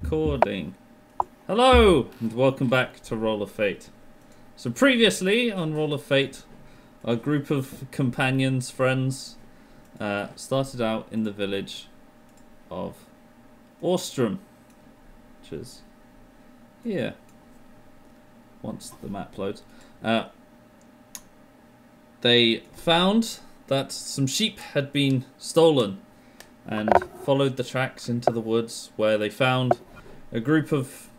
Recording. Hello and welcome back to Roll of Fate. So previously on Roll of Fate, a group of companions, friends, started out in the village of Orstrem, which is here, once the map loads. They found that some sheep had been stolen and followed the tracks into the woods, where they found a group of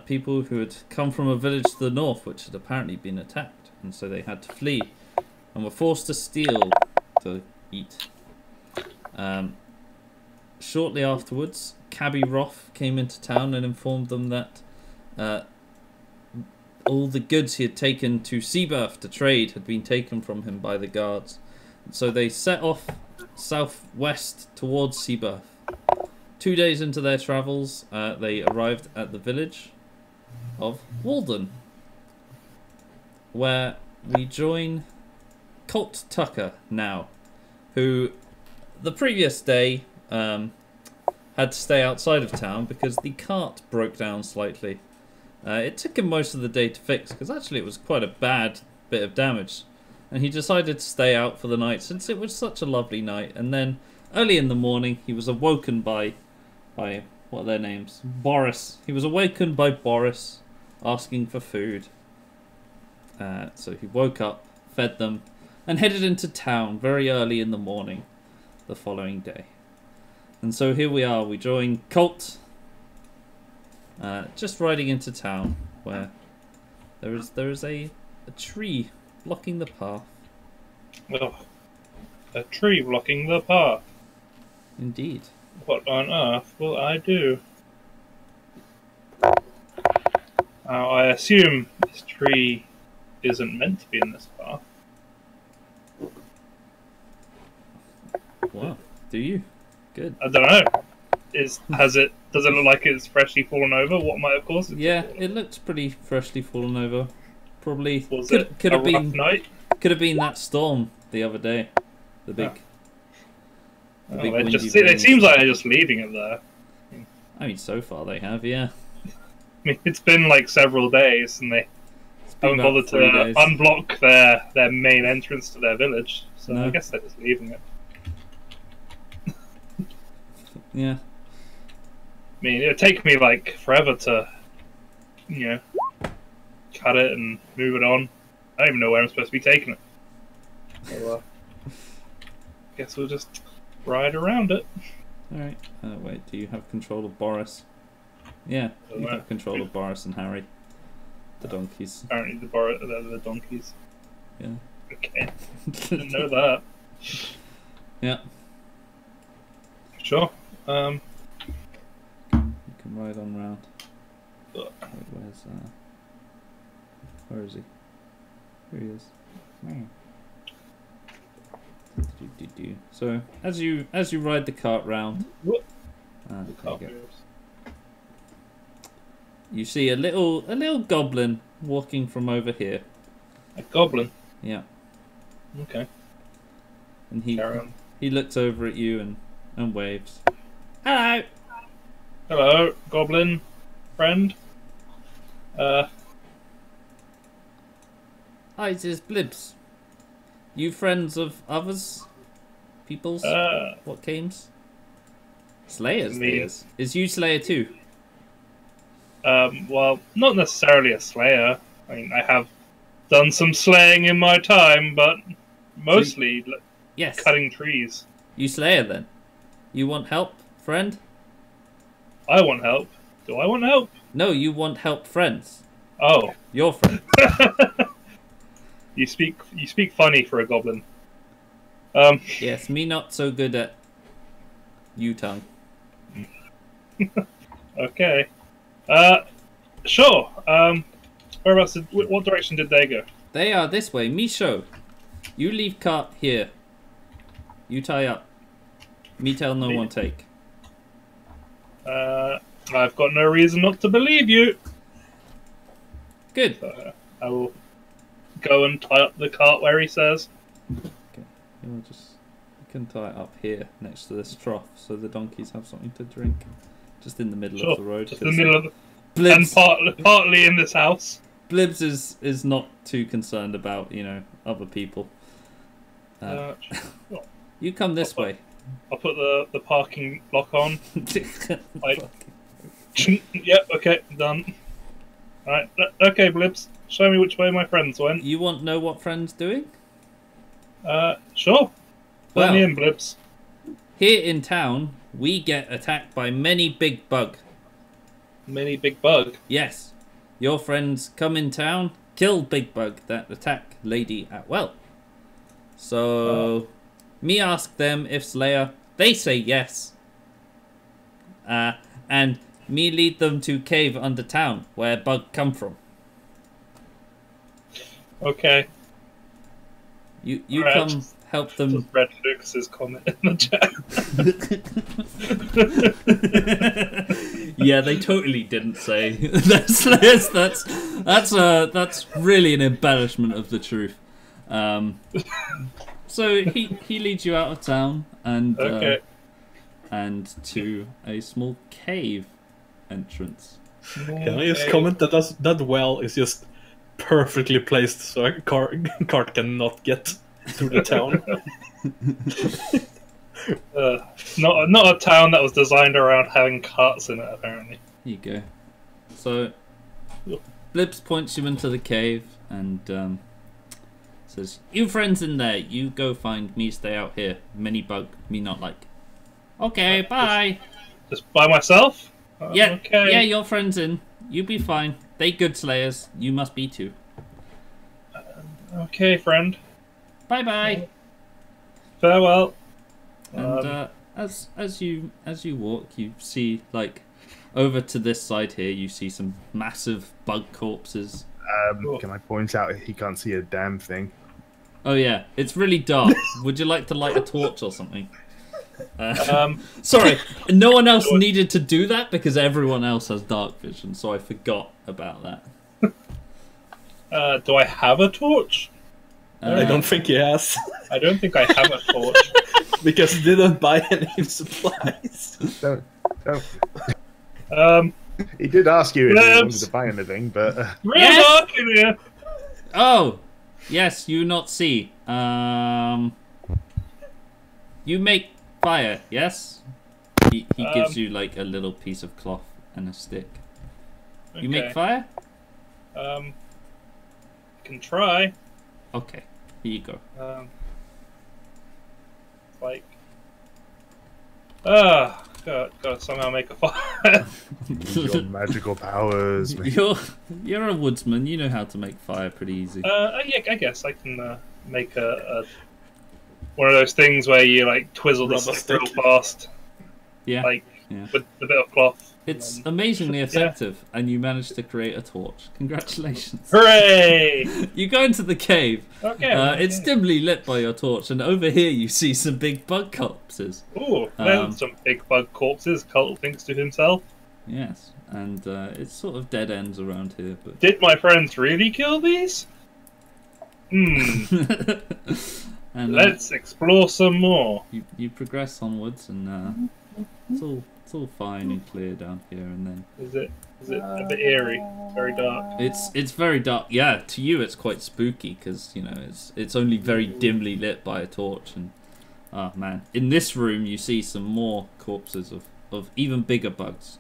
people who had come from a village to the north which had apparently been attacked, and so they had to flee and were forced to steal to eat. Shortly afterwards, Cabby RoF came into town and informed them that all the goods he had taken to Seaburth to trade had been taken from him by the guards. So they set off southwest towards Seaburth. 2 days into their travels, they arrived at the village of Walden, where we join Colt Tucker now, who the previous day had to stay outside of town because the cart broke down slightly. It took him most of the day to fix, because actually it was quite a bad bit of damage. And he decided to stay out for the night since it was such a lovely night. And then early in the morning he was awoken by what are their names? Boris. He was awakened by Boris asking for food. So he woke up, fed them, and headed into town very early in the morning the following day. And so here we are, we join Colt just riding into town, where there is a tree blocking the path. Oh, a tree blocking the path. Indeed. What on earth will I do? Now, I assume this tree isn't meant to be in this path. Wow. Do you? Good. I don't know. Does it look like it's freshly fallen over? What might have caused it? Yeah, it looks pretty freshly fallen over. Probably could have been night. Could have been that storm the other day. The big. Yeah. It seems like they're just leaving it there. I mean, so far they have, yeah. I mean, it's been like several days, and they haven't bothered to unblock their main entrance to their village. So no. I guess they're just leaving it. Yeah. I mean, it would take me like forever to, cut it and move it on. I don't even know where I'm supposed to be taking it. So, guess we'll just ride around it. Alright. Wait, do you have control of Boris? Yeah, you have control of Boris and Harry. The donkeys. Apparently the donkeys. Yeah. Okay. Didn't know that. Yeah. Sure. You can ride on round. Wait, where is he? Here he is. So as you ride the cart round, you see a little goblin walking from over here. A goblin? Yeah. Okay. And he looks over at you and waves. Hello. Hello, goblin friend. Hi, it is Blibs. You friends of others? Peoples? What games? Slayers? Is you Slayer too? Well, not necessarily a slayer. I mean, I have done some slaying in my time, but mostly yes. Cutting trees. You Slayer then? You want help, friend? I want help. Do I want help? No, you want help, friends. Oh. Your friend. You speak funny for a goblin. Yes, me not so good at U-tongue. Okay. Sure. Whereabouts? What direction did they go? They are this way. Me show. You leave cart here. You tie up. Me tell no one take. I've got no reason not to believe you. Good. So, I will go and tie up the cart where he says. Okay. You can tie it up here next to this trough so the donkeys have something to drink. just in the middle of the road. Just in the middle of Blibs, and partly in this house. Blibs is not too concerned about, you know, other people. You come this way. I'll put the parking lock on. Yep, okay, done. Alright, okay, Blibs. Show me which way my friends went. You want to know what friends doing? Sure. Let me in, Blibs. Here in town, we get attacked by many big bug. Many big bug? Yes. Your friends come in town, kill big bug that attack Lady at well. So, me ask them if Slayer, they say yes. And me lead them to cave under town, where bug come from. Okay. You right, come help them. Just read Lucas's comment in the chat. Yeah, they totally didn't say that's really an embellishment of the truth. So he leads you out of town and and to a small cave entrance. Can I just comment that that well is just perfectly placed so a cart cannot get through the town? Not a town that was designed around having carts in it, apparently. Here you go. So Blibs points you into the cave and says, "You friends in there, you go find me, stay out here. Many bug, me not like." Okay, bye. Just by myself? Yeah, okay. Yeah, your friends in. You be fine. They good slayers. You must be too. Okay, friend. Bye bye. Farewell. And as you walk, you see like over to this side here. You see some massive bug corpses. Can I point out he can't see a damn thing? Oh yeah, it's really dark. Would you like to light a torch or something? Sorry, no one else needed to do that because everyone else has dark vision, so I forgot about that. Do I have a torch? I don't think he has. I don't think I have a torch. Because he didn't buy any supplies. Don't. Um, He did ask you if he wanted to buy anything, but... Real dark in here! Oh! Yes, you not see. You make fire, yes? He gives you like a little piece of cloth and a stick. Okay. You make fire? Can try. Okay, here you go. Like... gotta somehow make a fire. Your magical powers. You're a woodsman. You know how to make fire pretty easy. Yeah, I guess I can make a one of those things where you like twizzle the stick real fast. Yeah. Like with a bit of cloth. It's amazingly effective, and you managed to create a torch. Congratulations! Hooray! You go into the cave. Okay. It's dimly lit by your torch, and over here you see some big bug corpses. Ooh, there's some big bug corpses. Colt thinks to himself. Yes, and it's sort of dead ends around here. But did my friends really kill these? And let's explore some more. You progress onwards, and it's all fine and clear down here. And then is it a bit eerie? Very dark. It's very dark. Yeah, to you it's quite spooky because you know it's only very dimly lit by a torch. And oh man, in this room you see some more corpses of even bigger bugs.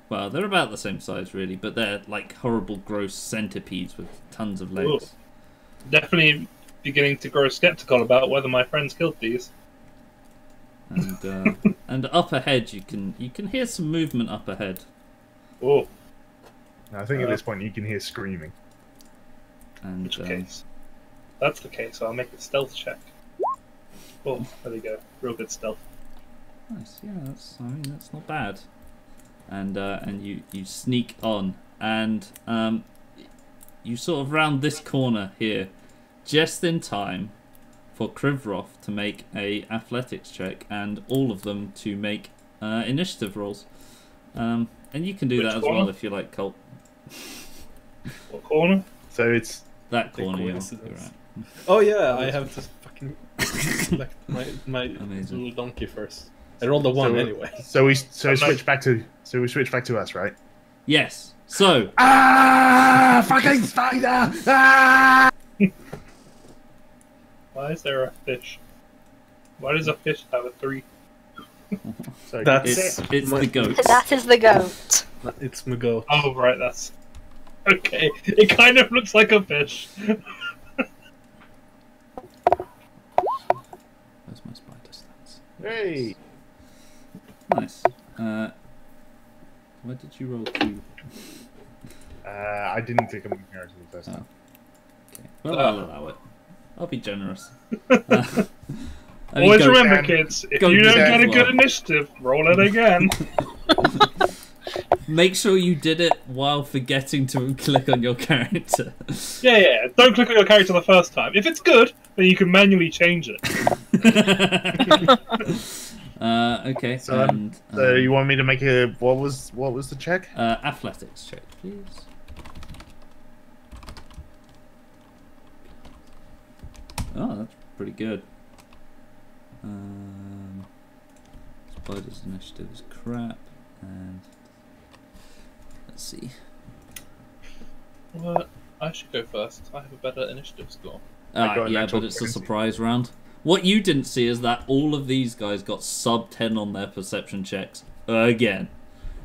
Well, they're about the same size really, but they're like horrible, gross centipedes with tons of legs. Ooh. Definitely beginning to grow skeptical about whether my friends killed these. And and up ahead you can hear some movement up ahead. Oh, I think at this point you can hear screaming. And which case? That's the case. I'll make a stealth check. Oh, there we go. Real good stealth. Nice. Yeah, that's not bad. And you sneak on, and you sort of round this corner here, just in time for Krivrov to make a athletics check and all of them to make initiative rolls. And you can do that as well if you like, Colt. What corner? So it's that corner. You're right. Oh yeah, I have to fucking select my little donkey first. I rolled a 1 anyway. So we switch back to us, right? Yes. So. Ah! Fucking spider! Ah! Why is there a fish? Why does a fish have a 3? So It's the goat. That is the goat. It's my goat. Oh, right, that's... Okay, it kind of looks like a fish. Where's my spider stats? Hey! Nice. Where did you roll 2? I didn't click on the character the first time. Okay. Well, I'll allow it. I'll be generous. Always goat- remember, kids, if go you don't do get a that good well. initiative, roll it again. Make sure you did it while forgetting to click on your character. Yeah. Don't click on your character the first time. If it's good, then you can manually change it. Okay. So, so you want me to make a what was the check? Athletics check, please. Oh, that's pretty good. Spider's initiative is crap, and let's see. Well, I should go first. I have a better initiative score. got a Yeah, natural but it's a 20. surprise round. What you didn't see is that all of these guys got sub 10 on their perception checks again.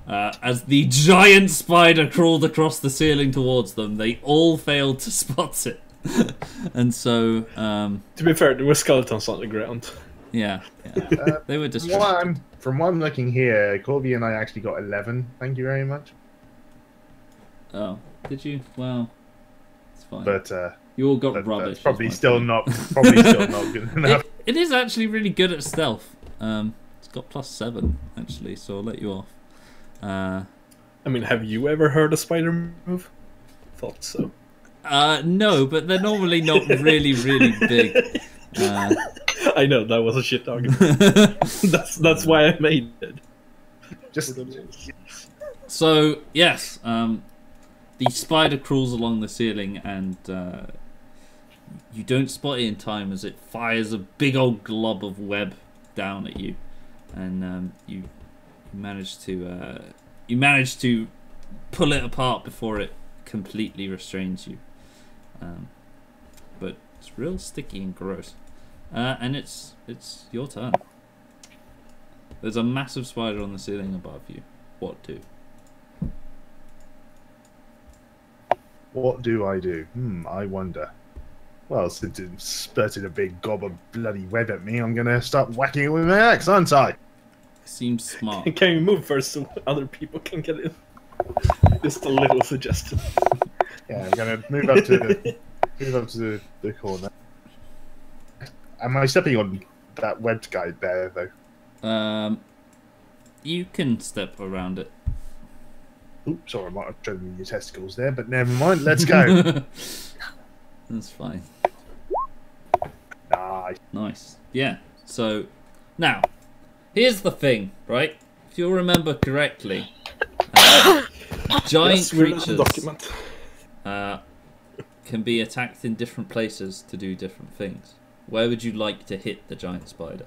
As the giant spider crawled across the ceiling towards them, they all failed to spot it. And so, To be fair, there were skeletons on the ground. yeah. They were distracted. From what I'm looking here, Corby and I actually got 11. Thank you very much. Oh, did you? Well, it's fine. But you all got rubbish. that's probably is my still point. not good enough. It is actually really good at stealth. It's got +7 actually, so I'll let you off. I mean, have you ever heard a spider move? Thought so. No, but they're normally not really big. I know, that was a shit argument. that's why I made it. Just So yes, the spider crawls along the ceiling, and you don't spot it in time as it fires a big old glob of web down at you, and you manage to pull it apart before it completely restrains you. But it's real sticky and gross. And it's your turn. There's a massive spider on the ceiling above you. What do? what do I do? I wonder. Well, since it spurted a big gob of bloody web at me, I'm gonna start whacking it with my axe, aren't I? Seems smart. Can you move first so other people can get in? Just a little suggestion. Yeah, I'm gonna move up to the corner. Am I stepping on that webbed guy there though? You can step around it. Oops, sorry, I might have driven me your testicles there, but never mind. Let's go. That's fine. Nice. Nice. Yeah. So, now, here's the thing, right? If you'll remember correctly, giant Yes, we're in the creatures document. can be attacked in different places to do different things. Where would you like to hit the giant spider?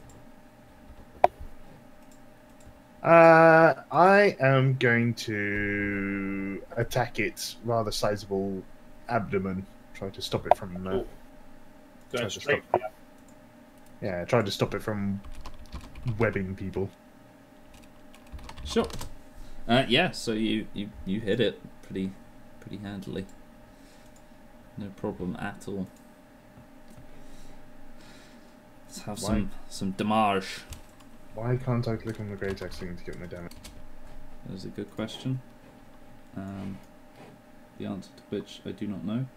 I am going to attack its rather sizable abdomen. Try to stop it from. Going to straight. Yeah, try to stop it from webbing people. Sure. Yeah. So you hit it pretty handily. No problem at all. Let's have some damage. Why can't I click on the great axe thing to get my damage? That is a good question. The answer to which I do not know.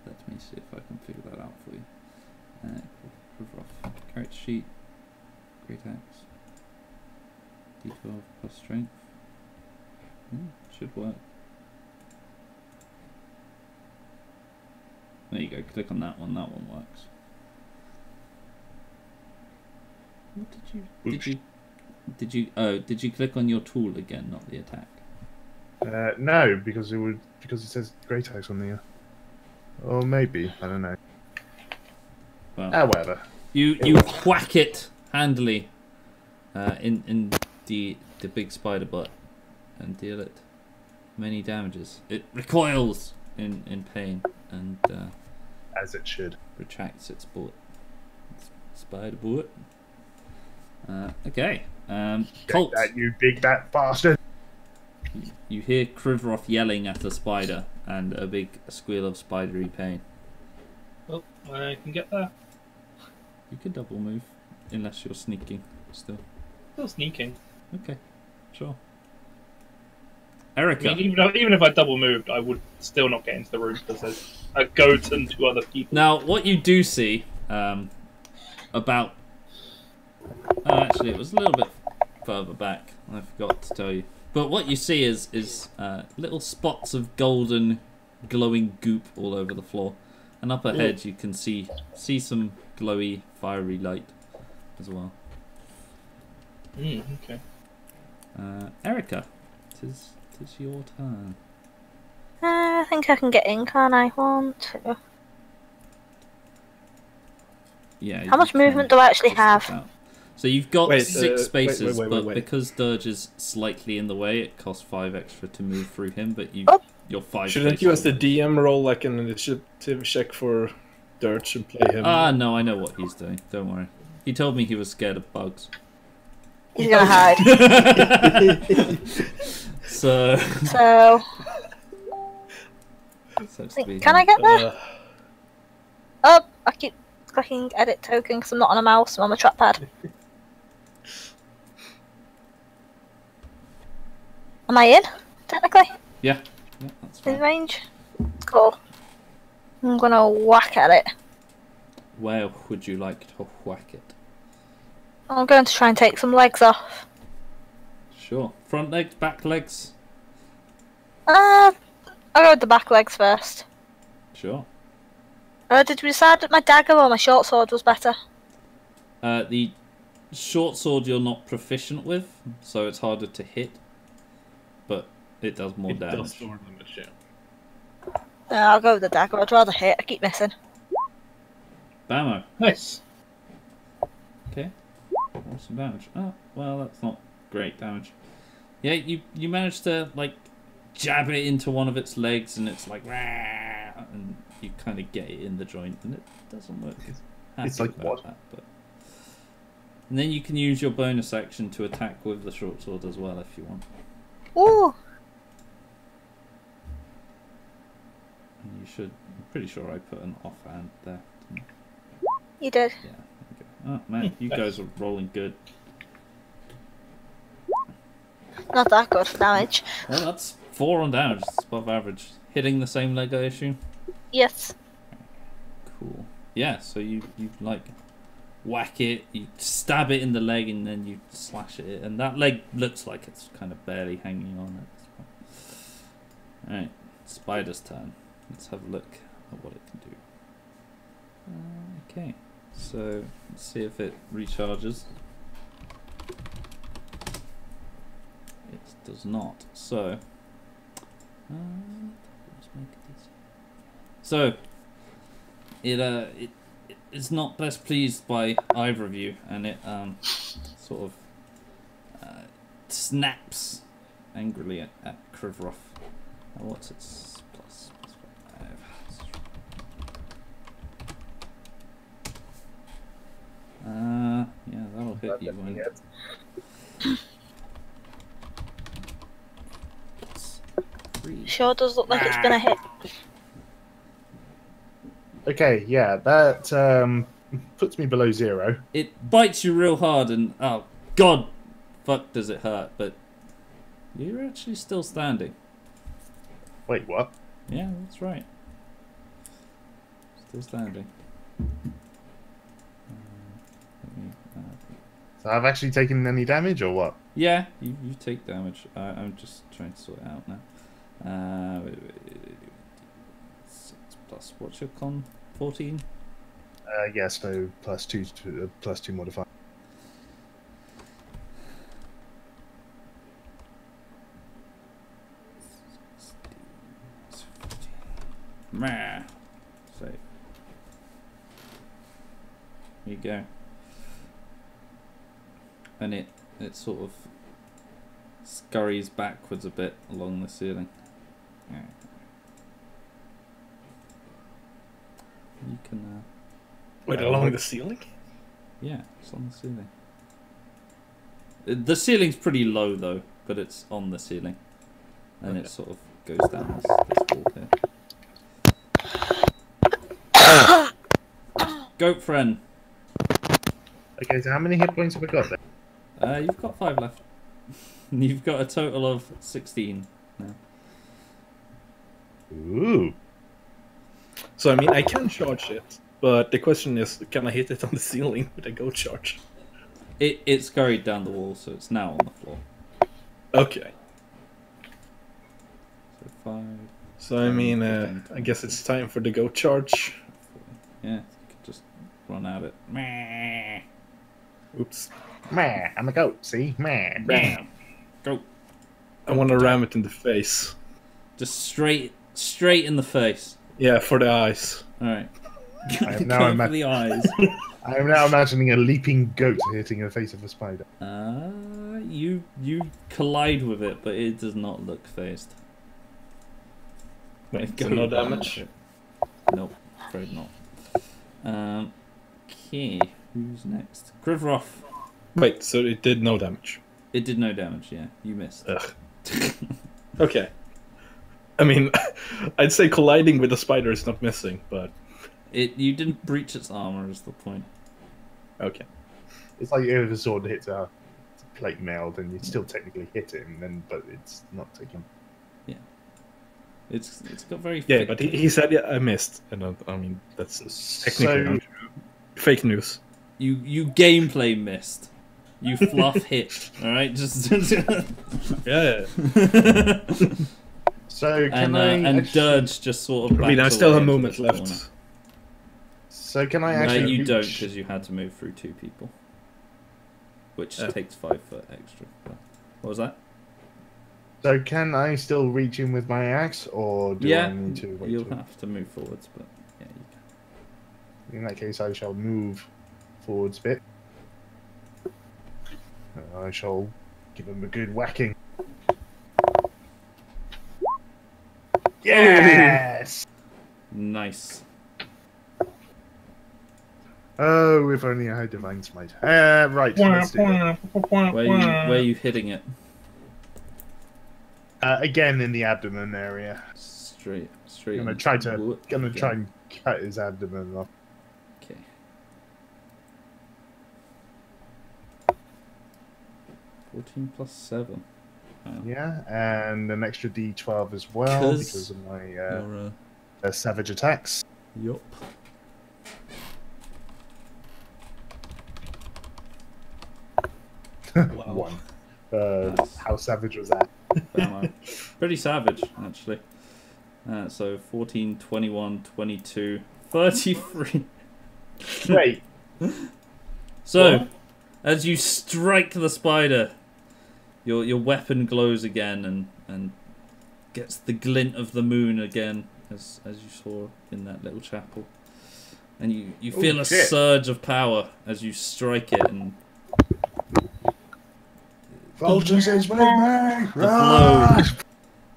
Let me see if I can figure that out for you. RoF. Character sheet. Great axe. D12 plus strength. Should work. There you go. Click on that one. That one works. What did you click on your tool again, not the attack? No, because it says great axe on the. Or maybe I don't know. Well, However, you whack it handily in the big spider butt and deal it many damages. It recoils in pain and as it should. retracts its butt. Spider butt. Okay. Colt. Take that, you big bat bastard! You hear Krivroth yelling at a spider and a big squeal of spidery pain. Oh, I can get there. You could double move, unless you're sneaking still. Still sneaking. Okay, sure. I Erica. mean, even if I double moved, I would still not get into the room because there's a goat and 2 other people. Now, what you do see about... Oh, actually, it was a little bit further back. I forgot to tell you. But what you see is little spots of golden, glowing goop all over the floor. And up ahead, you can see some glowy, fiery light as well. Okay. Erica, tis your turn. I think I can get in, can't I? 1, 2. Yeah. How much movement do I actually have? So you've got Wait, 6 spaces, wait. but because Dirge is slightly in the way, it costs 5 extra to move through him. But you're 5. Shouldn't you, as the DM, roll like an initiative check for Dirge and play him? No, I know what he's doing. Don't worry. He told me he was scared of bugs. He's gonna hide. So Can I get there? Oh, I keep clicking edit token because I'm not on a mouse, I'm on a trackpad. Am I in, technically? Yeah, that's In fine. range? Cool. I'm gonna whack at it. Where would you like to whack it? I'm going to try and take some legs off. Sure. Front legs, back legs? I'll go with the back legs first. Sure. Did we decide that my dagger or my short sword was better? The short sword you're not proficient with, so it's harder to hit, but it does more damage. Does more damage, yeah. I'll go with the dagger, I'd rather hit, I keep missing. Bammo. Nice. Okay. Awesome damage. Oh, well, that's not great damage. Yeah, you managed to, like, jab it into one of its legs, and it's like, rah, and you kind of get it in the joint, and it doesn't work. It's like what? That, but... And then you can use your bonus action to attack with the short sword as well, if you want. Ooh! And you should. I'm pretty sure I put an offhand there. Didn't You did. I? Yeah. There we go. Oh man, you guys are rolling good. Not that good for damage. Well, that's 4 on damage. It's above average. Hitting the same leg, I assume. Yes. Cool. Yeah. So you like whack it, you stab it in the leg, and then you slash it, and that leg looks like it's kind of barely hanging on at this point. All right, spider's turn. Let's have a look at what it can do. Okay, so let's see if it recharges. It does not. So, let's make it easy. So, it's not best pleased by either of you, and it sort of snaps angrily at Krivroth. What's its plus 5? Yeah, that'll hit you. Won't it? It's 3. Sure does look like it's been a hit. Okay, yeah, that puts me below 0. It bites you real hard, and oh god, fuck, does it hurt? But you're actually still standing. Wait, what? Yeah, that's right. Still standing. So I've actually taken any damage, or what? Yeah, you take damage. I'm just trying to sort it out now. 6 plus, what's your con? 14? Yeah, so plus 2 modifier. Meh. Save. you go. And it sort of scurries backwards a bit along the ceiling. You can. Wait, along the ceiling? Yeah, it's on the ceiling. The ceiling's pretty low though, but it's on the ceiling, and it sort of goes down this wall here. Goat friend. Okay, so how many hit points have we got there? You've got 5 left. You've got a total of 16 now. Ooh. So I mean, I can charge it, but the question is, can I hit it on the ceiling with a goat charge? It scurried down the wall, so it's now on the floor. Okay. So 5. So I mean, I guess it's time for the goat charge. Yeah, you could just run at it. Meh. Oops. Meh, I'm a goat, see? Meh. Bam. Go. I want to ram it in the face. Just straight in the face. Yeah, for the eyes. All right. I am now Go for the eyes. I am now imagining a leaping goat hitting the face of a spider. You collide with it, but it does not look phased. Wait, so no damage? Nope, afraid not. Okay, who's next? Krivroff. Wait, so it did no damage? It did no damage, yeah. You missed. Ugh. Okay. I mean, I'd say colliding with a spider is not missing, but... You didn't breach its armor is the point. Okay. It's like if a sword hits a plate mail, then you still technically hit him, then but it's not taking. Yeah. It's got very... Yeah, but he said, yeah, I missed. And I mean, that's technically untrue. Fake news. You gameplay missed. You fluff hit. Alright, just... Yeah. So can and Dirge just sort of... I mean, I still have a moment left. Corner. So can I actually... No, you don't, because you had to move through 2 people. Which takes 5 foot extra. What was that? So can I still reach in with my axe, or do I need to wait? You'll have to move forwards, but yeah, you can. In that case, I shall move forwards a bit. I shall give him a good whacking. Yes! Nice. Oh, if only I had Divine Smite. Right, let's do it. Where are you hitting it? Again in the abdomen area. Straight. I'm gonna try and cut his abdomen off. Okay. $14 plus 7. Oh. Yeah, and an extra D12 as well because of my savage attacks. Yup. Wow. 1. Nice. How savage was that? Pretty savage, actually. So 14, 21, 22, 33. Wait. So, what? as you strike the spider, your weapon glows again and gets the glint of the moon again, as you saw in that little chapel. And you feel a surge of power as you strike it, and Vultures is with me! the blow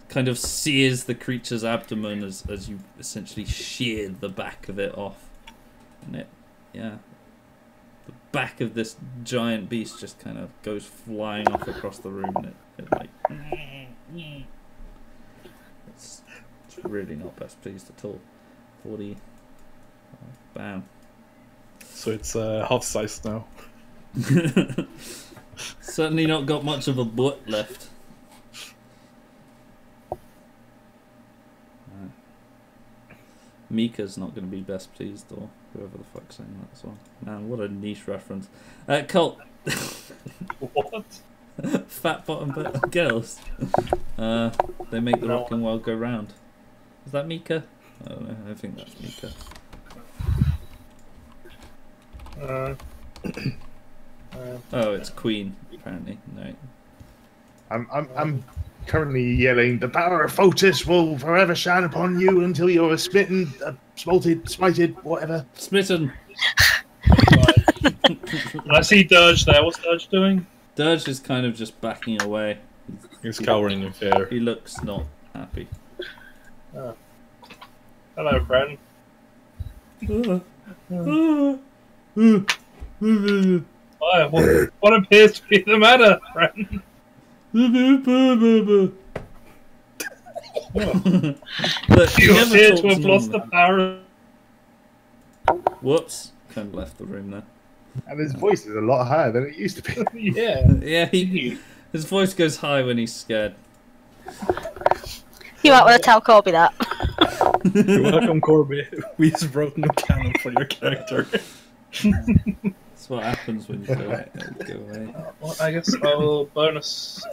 kind of sears the creature's abdomen as you essentially sheared the back of it off. And the back of this giant beast just kind of goes flying off across the room, and it like... It's really not best pleased at all. 40... Bam. So it's half size now. Certainly not got much of a butt left. Mika's not going to be best pleased, or whoever the fuck's saying that song. Man, what a niche reference. Colt. What? Fat bottom girls. They make the rockin' world go round. Is that Mika? I don't know. I think that's Mika. Oh, it's Queen, apparently. No. I'm currently yelling, the power of Photis will forever shine upon you until you're smitten, smited, whatever. Smitten. And I see Dirge there. What's Dirge doing? Dirge is kind of just backing away. He's cowering in fear. He looks not happy. Oh. Hello, friend. What appears to be the matter, friend? Look, You never appear talks to have lost the normal. power. Whoops. Kind of left the room there. And his voice is a lot higher than it used to be. Yeah. Yeah, his voice goes high when he's scared. You might want to tell Corby that. You're welcome, Corby. We just wrote no canon for your character. That's what happens when you go away. Well, I guess I will bonus.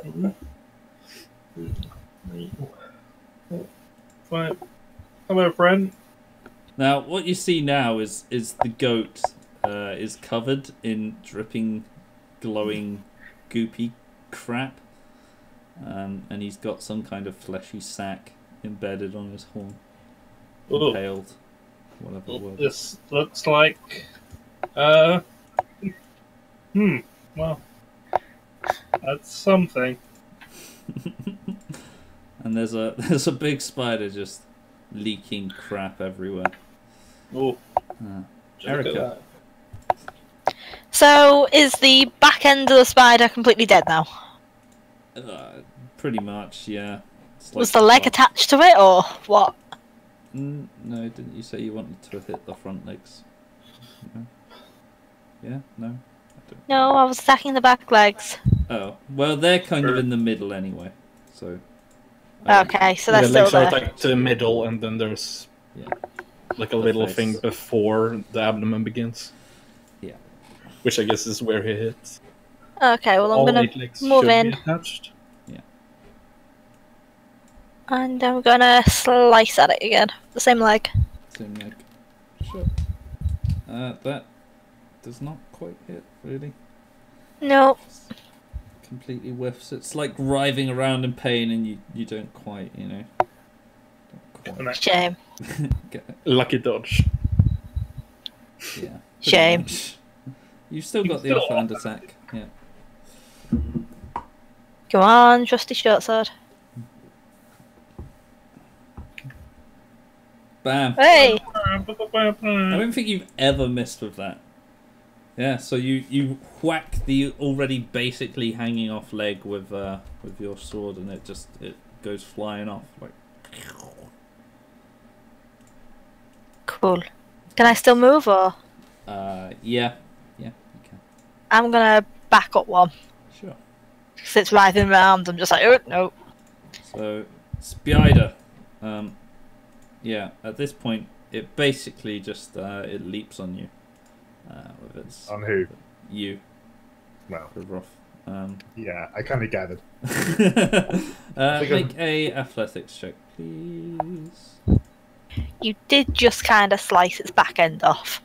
Right. Hello, friend. Now, what you see now is the goat is covered in dripping, glowing, goopy crap, and he's got some kind of fleshy sack embedded on his horn, impaled, whatever the word. This looks like. Well, that's something. And there's a big spider just leaking crap everywhere. Oh, Erica. So, is the back end of the spider completely dead now? Pretty much, yeah. It's Was the leg attached to it, or what? No, didn't you say you wanted to hit the front legs? No? Yeah? No? No, I was attacking the back legs. Oh, well, they're kind of in the middle anyway, so... Okay, so that's The legs still are there. like to the middle, and then there's like a little face. thing before the abdomen begins. Yeah. Which I guess is where he hits. Okay, well I'm All gonna 8 legs move should be in. attached. And I'm gonna slice at it again. The same leg. Same leg. Sure. That does not quite hit, really. No. Completely whiffs. It's like writhing around in pain and you don't quite, Don't quite Shame. get it. Lucky dodge. Yeah. pretty Shame. much. You've still got the offhand attack. Yeah. Come on, trusty short sword. Bam. Hey! I don't think you've ever missed with that. Yeah, so you whack the already basically hanging off leg with your sword, and it goes flying off like. Cool. Can I still move, or? Yeah, you can. I'm gonna back up one. Sure. Because it's writhing around, I'm just like, oh, no. So, spider. Yeah, at this point, it basically just it leaps on you. With its, On who? You. Well, The RoF. yeah, I kind of gathered. Make a athletics check, please. You did just kind of slice its back end off.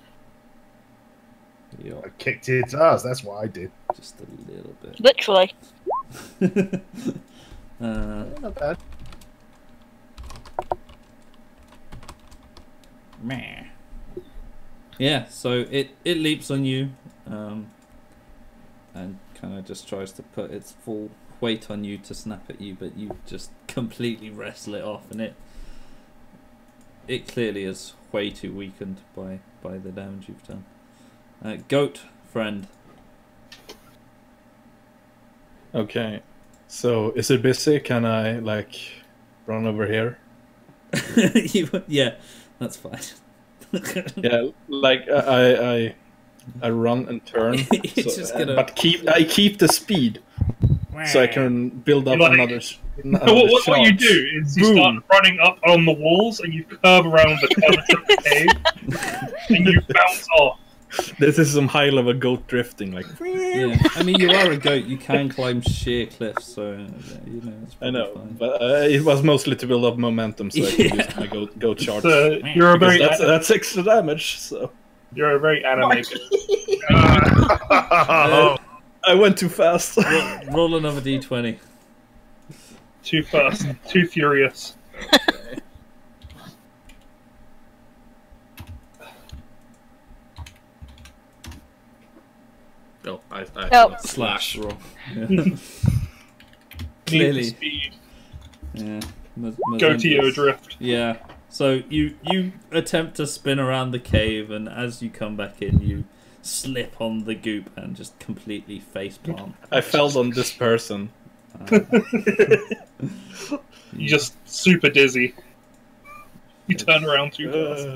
Yup, I kicked its ass, that's what I did. just a little bit. Literally. Not bad. Meh. Yeah, so it leaps on you, and kind of just tries to put its full weight on you to snap at you, but you just completely wrestle it off, and it clearly is way too weakened by the damage you've done. Goat friend. Okay. So, is it busy? Can I, like, run over here? Yeah, that's fine. Yeah, like, I run and turn. It's just gonna- But I keep the speed. So I can build up Like- another What you charge. do is you start Boom. running up on the walls and you curve around the curvature of the cave and you bounce off. This is some high level goat drifting, like. Yeah, I mean, you are a goat. You can climb sheer cliffs, so it's I know, fine. but it was mostly to build up momentum, so I could use my goat charge. You're a very Because that's extra damage. So you're a very animated. I went too fast. Roll another d20. Too fast, too furious. Oh, I slash raw. Yeah. Need Clearly. speed. Yeah. Go to your drift. Yeah. So you attempt to spin around the cave, and as you come back in, you slip on the goop and just completely facepalm. I fell on this person. You're just super dizzy. You turn around too fast.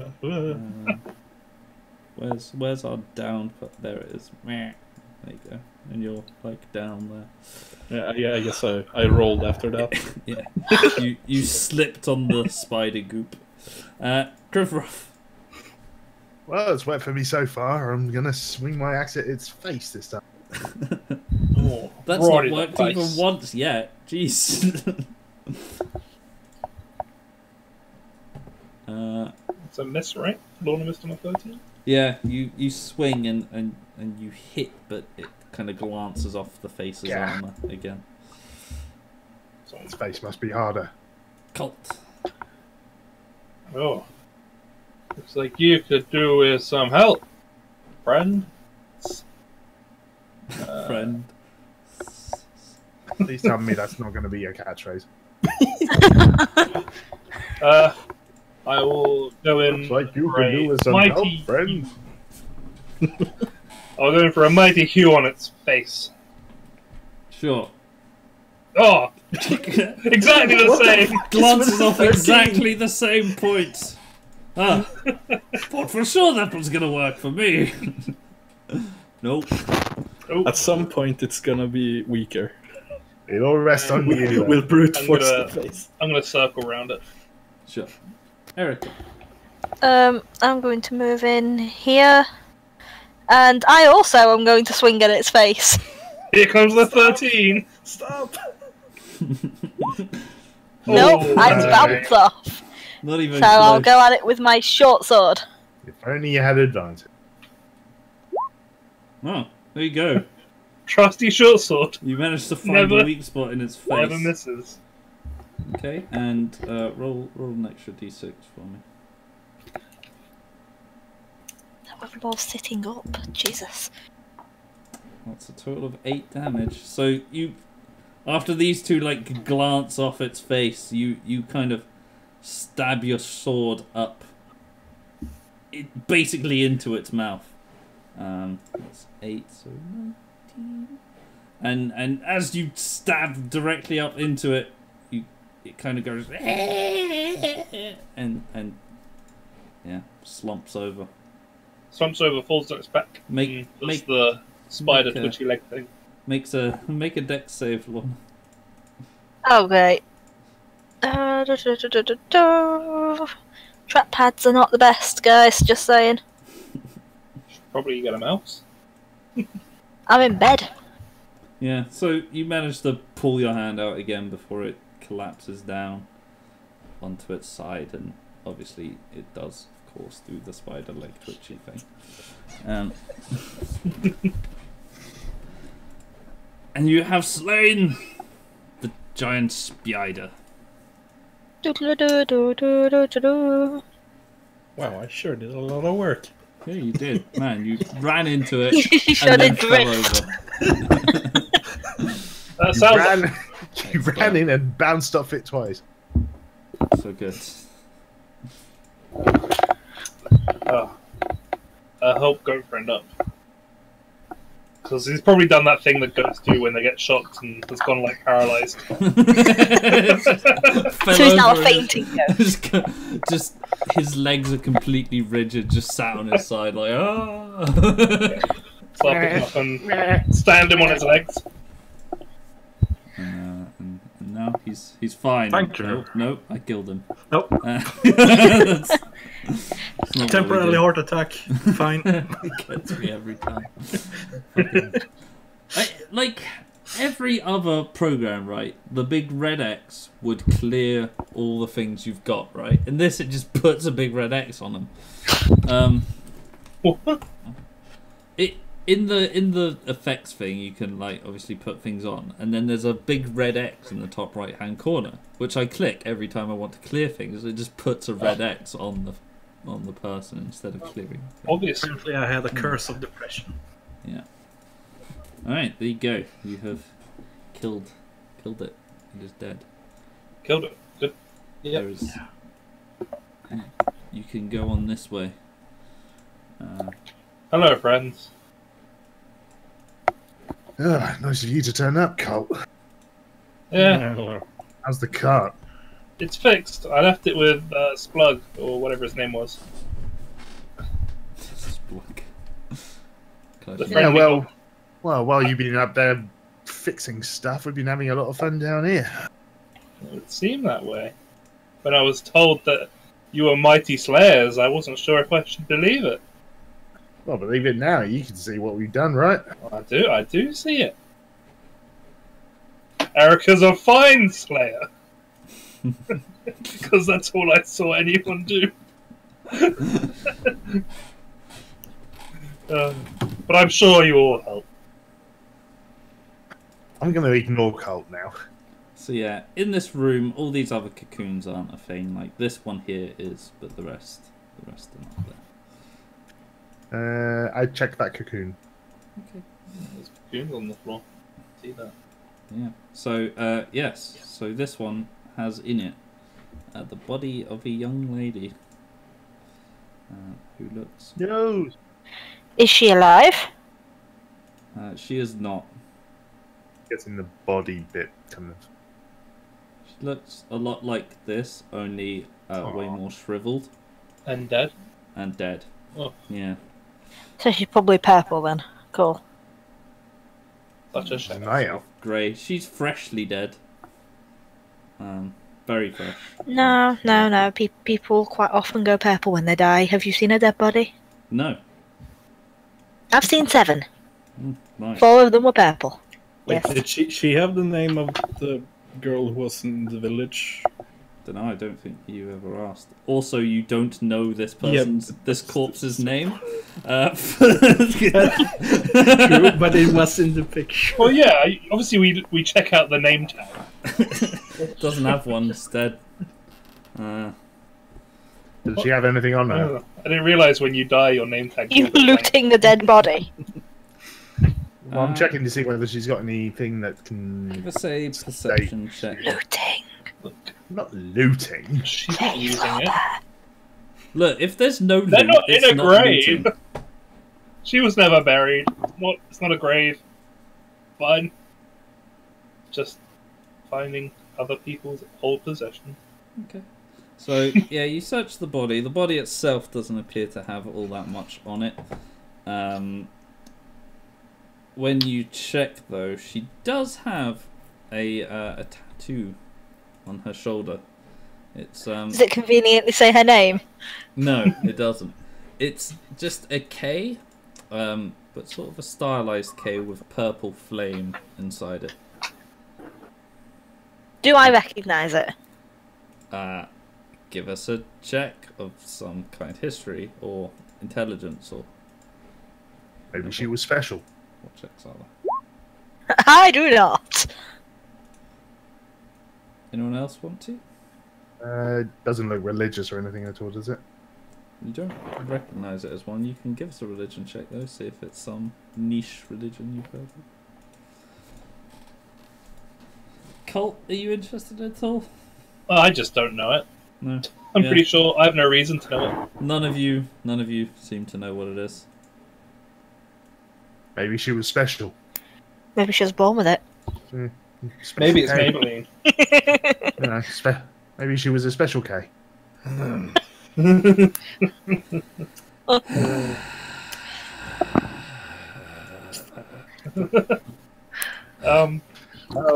Where's our down foot? There it is. There you go. And you're like down there. Yeah, I guess I rolled after that. Yeah. You slipped on the spider goop. Griffroth. Well, it's worked for me so far. I'm gonna swing my axe at its face this time. That's not worked even once yet. Jeez. It's a miss, right? Lorna missed on a 13? Yeah, you swing and you hit, but it kind of glances off the face's armor again. So its face must be harder. Colt. Oh. Looks like you could do with some help, friend. Friend. Please tell me that's not going to be your catchphrase. I will go in. Looks like you for can a do with some mighty help, friend. I'll go in for a mighty hue on its face. Sure. Oh! Exactly the same! Glances off exactly the same point. Ah. Thought for sure that was gonna work for me. Nope. Oh. At some point, it's gonna be weaker. It all rests on you. We'll brute force the face. I'm gonna circle around it. Sure. Eric. I'm going to move in here, and I also am going to swing at its face. Here comes the 13! Stop! Nope, I'm bounced off. Not even So I'll go at it with my short sword. If only you had advantage. Oh, there you go. Trusty short sword. You managed to find the weak spot in its face. Never misses. Okay, and roll an extra d6 for me. That would involve sitting up. Jesus. That's a total of 8 damage. So you, after these two like glance off its face, you kind of stab your sword up, basically into its mouth. That's 8, so 19. And as you stab directly up into it, it kind of goes and yeah, slumps over. Slumps over, falls on its back. Make the spider twitchy leg thing. Make a dex save, Lorna. Okay. Trap pads are not the best, guys. Just saying. Probably get a mouse. I'm in bed. Yeah, so you manage to pull your hand out again before it collapses down onto its side, and obviously it does, of course, do the spider leg twitchy thing. And you have slain the giant spider. Wow, I sure did a lot of work. Yeah, you did. Man, you ran into it You and then shot it fell over. You ran in and bounced off it twice. So good. Help girlfriend up. Because he's probably done that thing that goats do when they get shocked and has gone like paralysed. So he's now fainting. Just his legs are completely rigid, just sat on his side like, ah. Slap him up and stand him on his legs. And now he's fine. Thank you. Nope, I killed him. Nope. That's not Temporarily heart attack. Fine. It gets me every time. Like every other program, right? The big red X would clear all the things you've got, right? In this, it just puts a big red X on them. In the effects thing, you can like obviously put things on, and then there's a big red X in the top right hand corner, which I click every time I want to clear things. It just puts a red X on the person instead of clearing. Obviously, Apparently, I had a curse of depression. Yeah. Alright, there you go. You have killed it. It is dead. Killed it. Good. There is... You can go on this way. Hello, friends. Nice of you to turn up, Colt. Yeah. How's the cart? It's fixed. I left it with Splug, or whatever his name was. Splug. Yeah, well, while you've been up there fixing stuff, we've been having a lot of fun down here. It seemed that way. When I was told that you were mighty slayers, I wasn't sure if I should believe it. Well, believe it now. You can see what we've done, right? I do see it. Erica's a fine slayer. Because that's all I saw anyone do. But I'm sure you all help. I'm going to ignore Colt now. So yeah, in this room, all these other cocoons aren't a thing. Like this one here is, but the rest are not there. I checked that cocoon. Okay. There's cocoons on the floor. See that? Yeah. So yes. So this one has in it the body of a young lady who looks. No. Is she alive? She is not. Getting the body bit kind of. She looks a lot like this, only way more shriveled. And dead? And dead. Oh. Yeah. So she's probably purple then. Cool. Such a shame. Nail. Grey. She's freshly dead. Very fresh. No. People quite often go purple when they die. Have you seen a dead body? No. I've seen 7. Right. 4 of them were purple. Wait, Yes. did she have the name of the girl who was in the village? Don't know. I don't think you ever asked. Also, you don't know this person's, this corpse's name. True, but it was in the picture. Well, yeah. Obviously, we check out the name tag. Doesn't have one instead. Does she have anything on her? I didn't realise when you die, your name tag. You looting a dead body. Well, I'm checking to see whether she's got anything that can. Give us a perception check. Looting. Not looting. She's not using it. Look, if there's no loot, They're not it's in a not grave. looting. She was never buried. It's not a grave. Fine. Just finding other people's old possessions. Okay. So yeah, you search the body. The body itself doesn't appear to have all that much on it. When you check, though, she does have a tattoo on her shoulder. It's Does it conveniently say her name? No, it doesn't. It's just a K, but sort of a stylized K with purple flame inside it. Do I recognise it? Give us a check of some kind, history or intelligence, or Maybe she was special. what checks are there? I do not. Anyone else want to? Doesn't look religious or anything at all, does it? You don't recognise it as one. You can give us a religion check though, see if it's some niche religion you've heard of. Cult, are you interested at all? I just don't know it. No. I'm Yeah. pretty sure I have no reason to know it. None of you seem to know what it is. Maybe she was special. Maybe she was born with it. Special Maybe it's K. Maybelline. You know, maybe she was a special K. I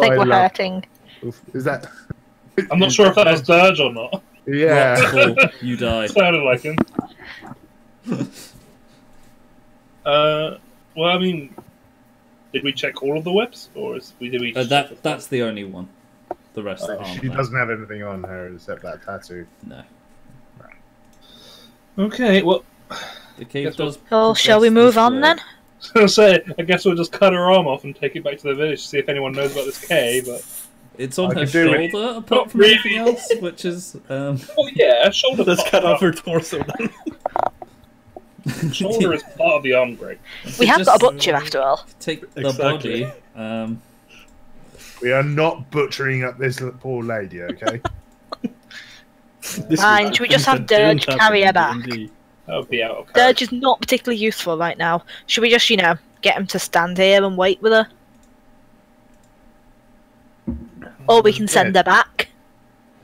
think we're hurting. Is that? I'm not sure if that was Dirge or not. Yeah. Cool. You die. Sounded like him. Well, I mean, did we check all of the webs, or did we? That's the only one. The rest aren't. She there. doesn't have anything on her except that tattoo. No. Okay, well, The cave does. Oh, shall we possess move this on way. then? I was gonna say, I guess we'll just cut her arm off and take it back to the village to see if anyone knows about this K. But It's on I her could do it. shoulder, apart Not from really. anything else, which is oh yeah, shoulder. Let's pop cut off up. her torso then. Shoulder is part of the arm break. We have got a butcher after all. Take the body. We are not butchering up this poor lady, okay? Fine, should we just have Dirge carry her back? That would be out of Dirge is not particularly useful right now. Should we just, get him to stand here and wait with her? Or we can send her back.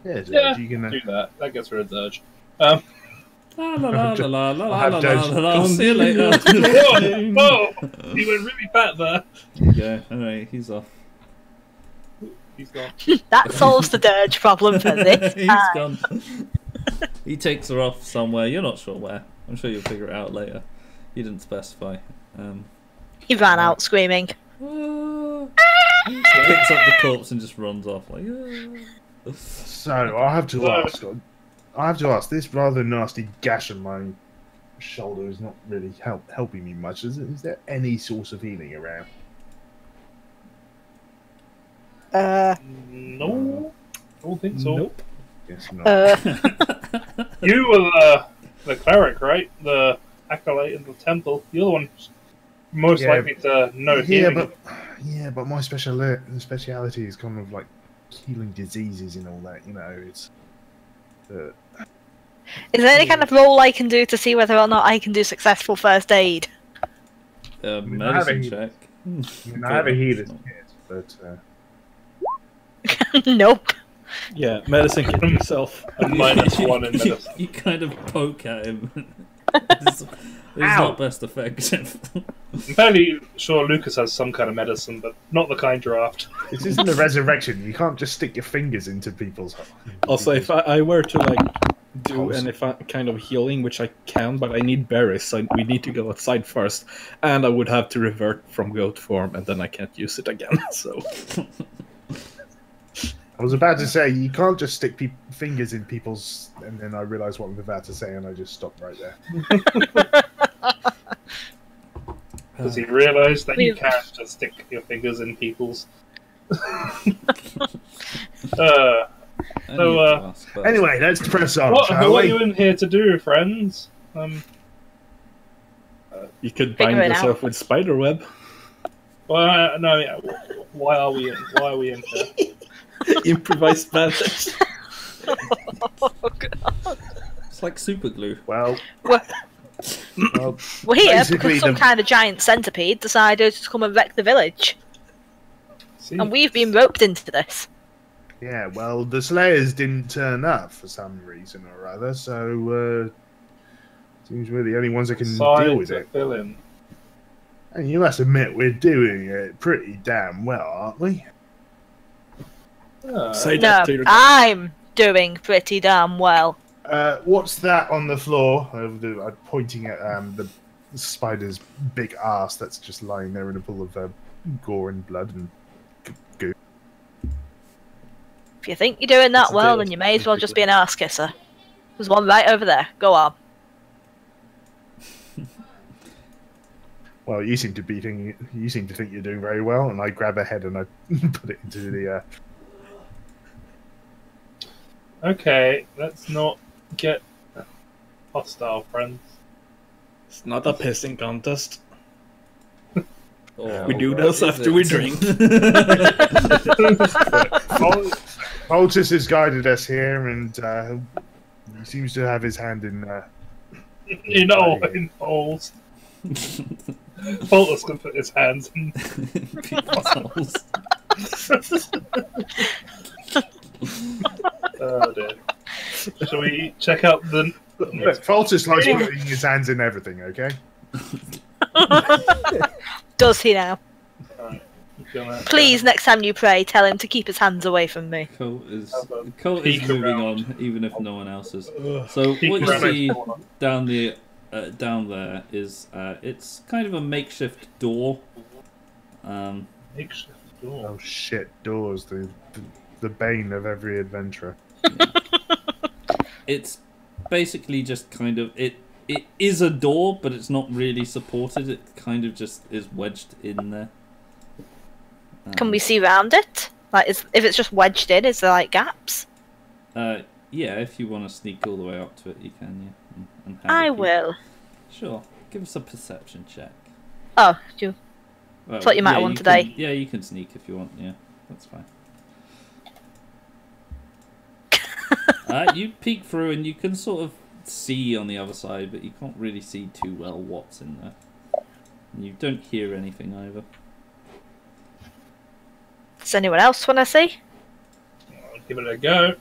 Yeah, Dirge, Yeah, you can do that. That gets rid of Dirge. La la la la la la la la. See you later. Whoa! He went really fat there. Yeah, alright, he's off. He's gone. That solves the Dirge problem for this He's time. gone. He takes her off somewhere. You're not sure where. I'm sure you'll figure it out later. He didn't specify. He ran out screaming. Picks up the corpse and just runs off like. So I have to ask. This rather nasty gash on my shoulder is not really helping me much. Is there any source of healing around? No, I don't think so. Nope. Guess not. You were the cleric, right? The acolyte in the temple. You're the one most likely to know healing. But my speciality is kind of like healing diseases and all that. It's. Is there any kind of roll I can do to see whether or not I can do successful first aid? Medicine check. I have a healer's kit, but. Nope. Yeah, medicine kit yourself. A -1 in medicine. You kind of poke at him. It's not best effective. I'm fairly sure Lucas has some kind of medicine, but not the kind you're after. This isn't a resurrection. You can't just stick your fingers into people's. Also, if I were to do any kind of healing, which I can, but I need berries, so we need to go outside first, and I would have to revert from goat form, and then I can't use it again. So. I was about to say you can't just stick fingers in people's, and then I realised what I'm about to say, and I just stopped right there. Does he realise that you can't just stick your fingers in people's? Anyway, let's press on. What are you in here to do, friends? You could bind yourself with spider web. Well, no. Yeah. Why are we in here? Improvised bandage. Oh, God. It's like super glue. Well, We're here basically because some kind of giant centipede decided to come and wreck the village. See? And we've been roped into this. yeah. Well, the Slayers didn't turn up for some reason or other, so seems we're the only ones that can deal with it. Fill in. And you must admit we're doing it pretty damn well, aren't we? Say No, that to your I'm doing pretty damn well. What's that on the floor? I'm pointing at the spider's big ass that's just lying there in a pool of gore and blood and goo. If you think you're doing that It's a well, deal. then you may as well just be an ass kisser. There's one right over there. Go on. Well, you seem to think you're doing very well, and I grab a head and I put it into the. Okay, let's not get hostile, friends. It's not a pissing contest. Oh, We do this after we drink. Voltus has guided us here, and he seems to have his hand in. In holes. Voltus can put his hands in people's holes. Oh dear. Shall we check out the... Look, Voltus likes putting his hands in everything, okay? Does he now? Alright. Please, next time you pray, tell him to keep his hands away from me. Colt is Peek moving around. on, even if no one else is. So Peek what you around see the corner. down there is it's kind of a makeshift door. Makeshift door. Oh shit! Doors, the bane of every adventurer. It's basically just kind of it is a door, but it's not really supported. It kind of just is wedged in there. Can we see round it? Like, if it's just wedged in, is there like gaps? Yeah, if you want to sneak all the way up to it, you can. Yeah. And I have it be- will. Sure. Give us a perception check. Oh, you Well, thought you might have one today. Yeah, you can sneak if you want. Yeah, that's fine. You peek through and you can sort of see on the other side, but you can't really see too well what's in there. And you don't hear anything either. Does anyone else want to see? I'll give it a go.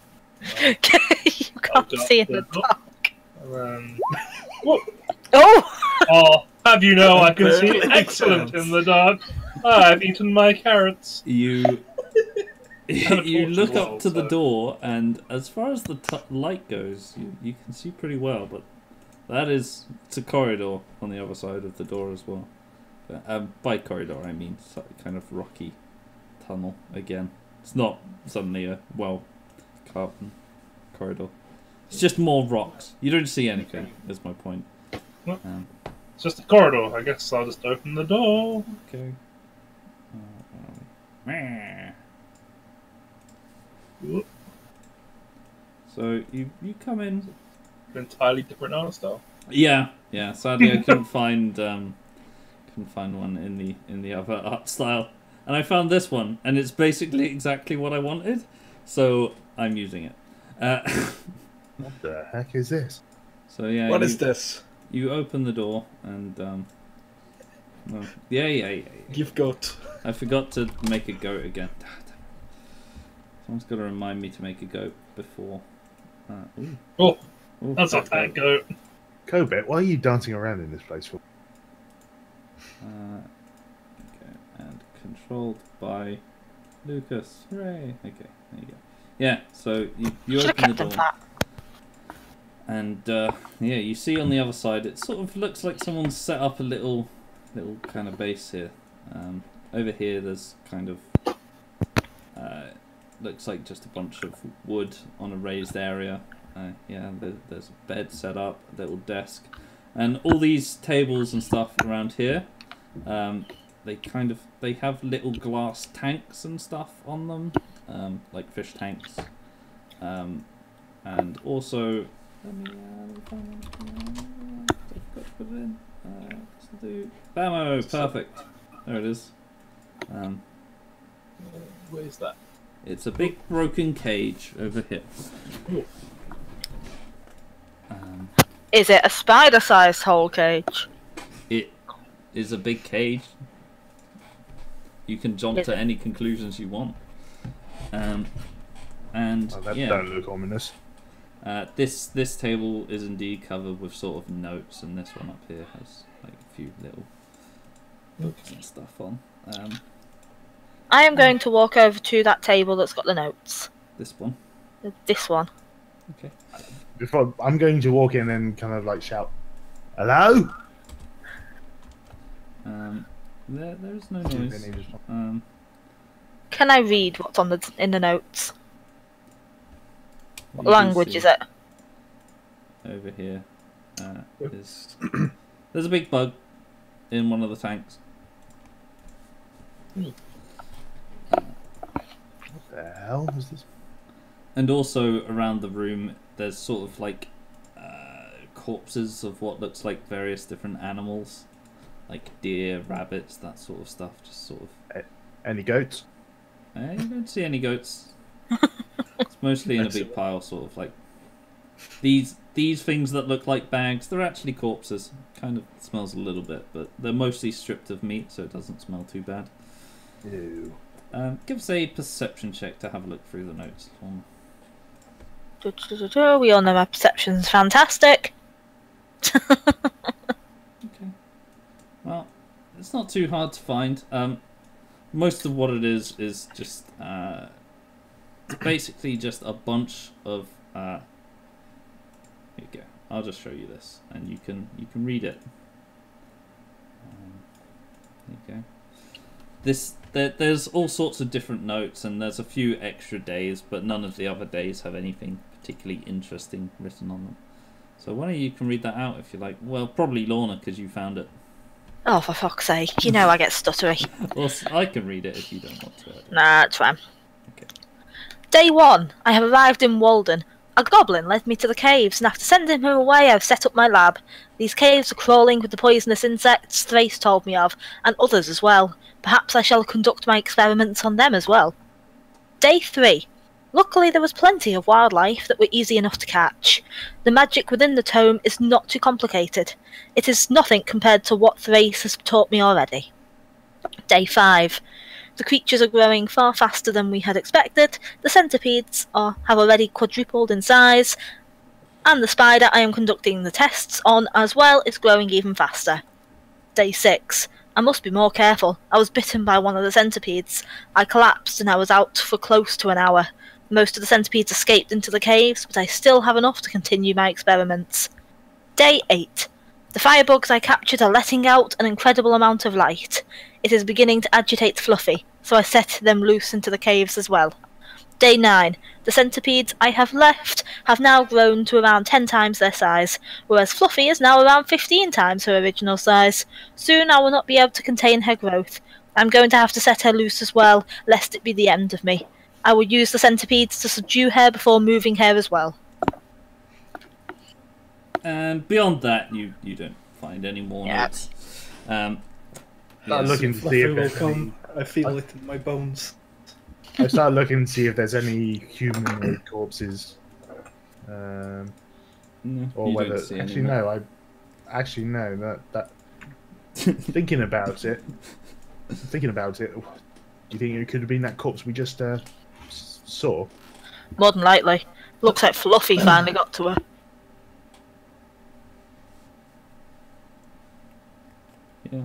You can't see in the dark. Oh! Have you know I can see excellent in the dark. I've eaten my carrots. You look up to the door, and as far as the light goes, you can see pretty well, but it's a corridor on the other side of the door as well. By corridor, I mean kind of rocky tunnel again. It's not suddenly a well-carved corridor. It's just more rocks. You don't see anything, is my point. It's just a corridor. I guess I'll just open the door. Okay. So you come in. An entirely different art style. Yeah. Sadly, I couldn't find one in the other art style, and I found this one, and it's basically exactly what I wanted. So I'm using it. What the heck is this? So yeah. What is this? You open the door and well, yeah. Give goat. I forgot to make a goat again. Someone's got to remind me to make a goat before. Ooh, that's not that goat. Kobet, why are you dancing around in this place for? Okay, and controlled by Lucas. Hooray! Okay, there you go. Yeah, so you open the door. And yeah, you see on the other side, it sort of looks like someone's set up a little kind of base here. Over here, there's kind of looks like just a bunch of wood on a raised area. Yeah, there's a bed set up, a little desk, and all these tables and stuff around here. They have little glass tanks and stuff on them, like fish tanks, and also. Let me find one. I forgot to put it in. Bammo! Perfect. There it is. Where's that? It's a big broken cage over here. Is it a spider-sized hole cage? It is a big cage. You can jump to any conclusions you want. And that don't look ominous. This table is indeed covered with sort of notes, and this one up here has like a few little books and stuff on. I am going to walk over to that table that's got the notes. This one? This one. Okay. Before I'm going to walk in and kind of like shout, "Hello!" There's no noise. Can I read what's on in the notes? What You language is it? Over here, there's a big bug in one of the tanks. What the hell is this? And also around the room, there's sort of like corpses of what looks like various different animals, like deer, rabbits, that sort of stuff. Just sort of. Any goats? You don't see any goats. It's mostly in a big pile, sort of like these things that look like bags. They're actually corpses. Kind of smells a little bit, but they're mostly stripped of meat, so it doesn't smell too bad. Ew. Give us a perception check to have a look through the notes. We all know my perception's fantastic. Okay. Well, it's not too hard to find. Most of what it is just basically just a bunch of. Here you go. I'll just show you this, and you can read it. There you go. There's all sorts of different notes, and there's a few extra days, but none of the other days have anything particularly interesting written on them. So one of you can read that out if you like. Well, probably Lorna, because you found it. Oh, for fuck's sake. You know I get stuttery. Well, I can read it if you don't want to. Nah, it's fine. Okay. Day 1. I have arrived in Walden. A goblin led me to the caves, and after sending him away, I've set up my lab. These caves are crawling with the poisonous insects Thrace told me of, and others as well. Perhaps I shall conduct my experiments on them as well. Day 3. Luckily there was plenty of wildlife that were easy enough to catch. The magic within the tome is not too complicated. It is nothing compared to what Thrace has taught me already. Day 5. The creatures are growing far faster than we had expected, the centipedes have already quadrupled in size, and the spider I am conducting the tests on as well is growing even faster. Day 6. I must be more careful. I was bitten by one of the centipedes. I collapsed and I was out for close to an hour. Most of the centipedes escaped into the caves, but I still have enough to continue my experiments. Day 8. The firebugs I captured are letting out an incredible amount of light. It is beginning to agitate Fluffy, so I set them loose into the caves as well. Day 9. The centipedes I have left have now grown to around 10 times their size, whereas Fluffy is now around 15 times her original size. Soon I will not be able to contain her growth. I'm going to have to set her loose as well, lest it be the end of me. I will use the centipedes to subdue her before moving her as well. And beyond that, you don't find any more notes. Start looking to see if there's any... I feel it in my bones. I start looking to see if there's any humanoid corpses, or whether actually no. That thinking about it. Do you think it could have been that corpse we just saw? More than likely. Looks like Fluffy finally got to her. Yeah.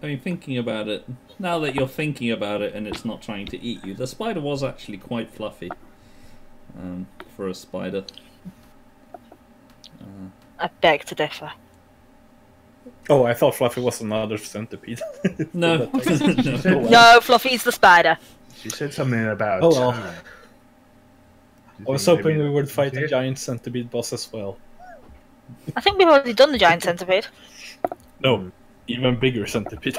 I mean, thinking about it, now that you're thinking about it and it's not trying to eat you, the spider was actually quite fluffy for a spider. I beg to differ. Oh, I thought Fluffy was another centipede. No. No, Fluffy's the spider. She said something about... Oh, well. I was hoping we would fight a giant centipede boss as well. I think we've already done the giant centipede. No. Even bigger centipede.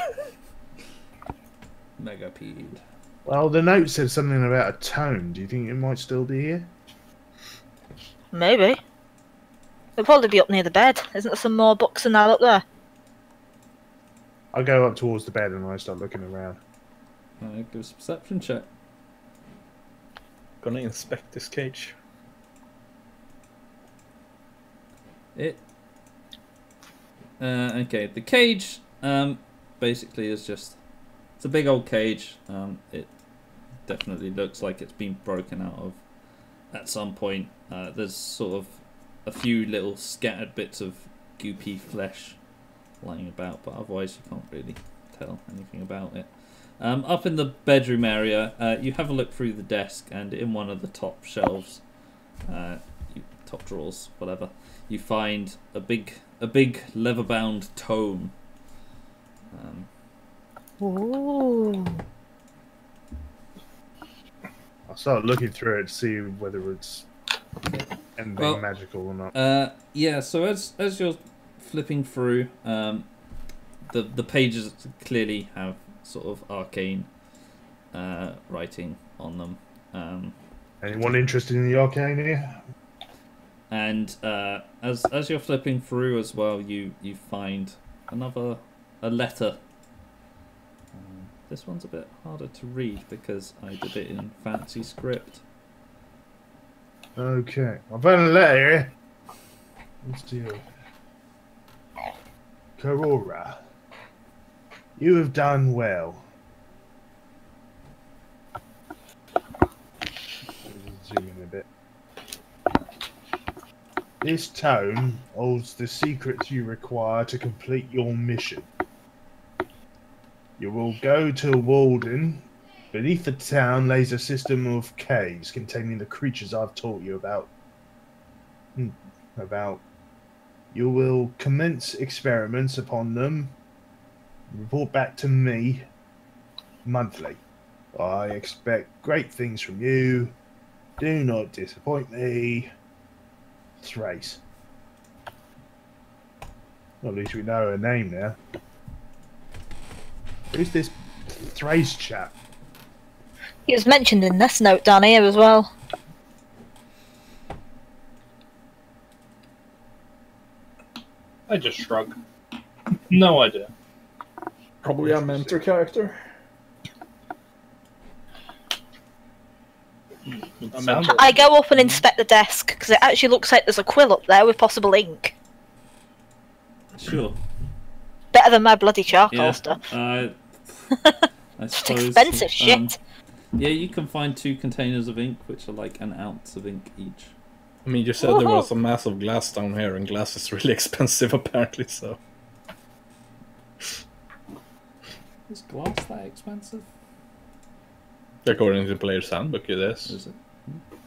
Megapede. Well, the note said something about a tome. Do you think it might still be here? Maybe. It'll probably be up near the bed. Isn't there some more books than that up there? I go up towards the bed and I start looking around. Give us a perception check. Gonna inspect this cage. Okay, the cage basically is just... It's a big old cage. It definitely looks like it's been broken out of at some point. There's sort of a few little scattered bits of goopy flesh lying about, but otherwise you can't really tell anything about it. Up in the bedroom area, you have a look through the desk, and in one of the top shelves, top drawers, whatever, you find a big leather-bound tome. Ooh. I'll start looking through it to see whether it's anything magical or not. Yeah. So as you're flipping through, the pages clearly have sort of arcane writing on them. Anyone interested in the arcane here? And as you're flipping through as well, you find a letter. This one's a bit harder to read because I did it in fancy script. Okay, I've found a letter here. Let's do it. Karora, you have done well. Zoom in a bit. This tome holds the secrets you require to complete your mission. You will go to Walden. Beneath the town lays a system of caves containing the creatures I've taught you about. You will commence experiments upon them. Report back to me monthly. I expect great things from you. Do not disappoint me. Thrace. Well, at least we know her name now. Who's this Thrace chap? He was mentioned in this note down here as well. I just shrug. No idea. Probably a mentor character. I go up and inspect the desk because it actually looks like there's a quill up there with possible ink. Sure. Better than my bloody charcoal stuff. I It's suppose. expensive shit. Yeah, you can find 2 containers of ink, which are like an ounce of ink each. I mean, you said there was a massive glass down here, and glass is really expensive, apparently, so... Is glass that expensive? According to the player's handbook, it is. Is it?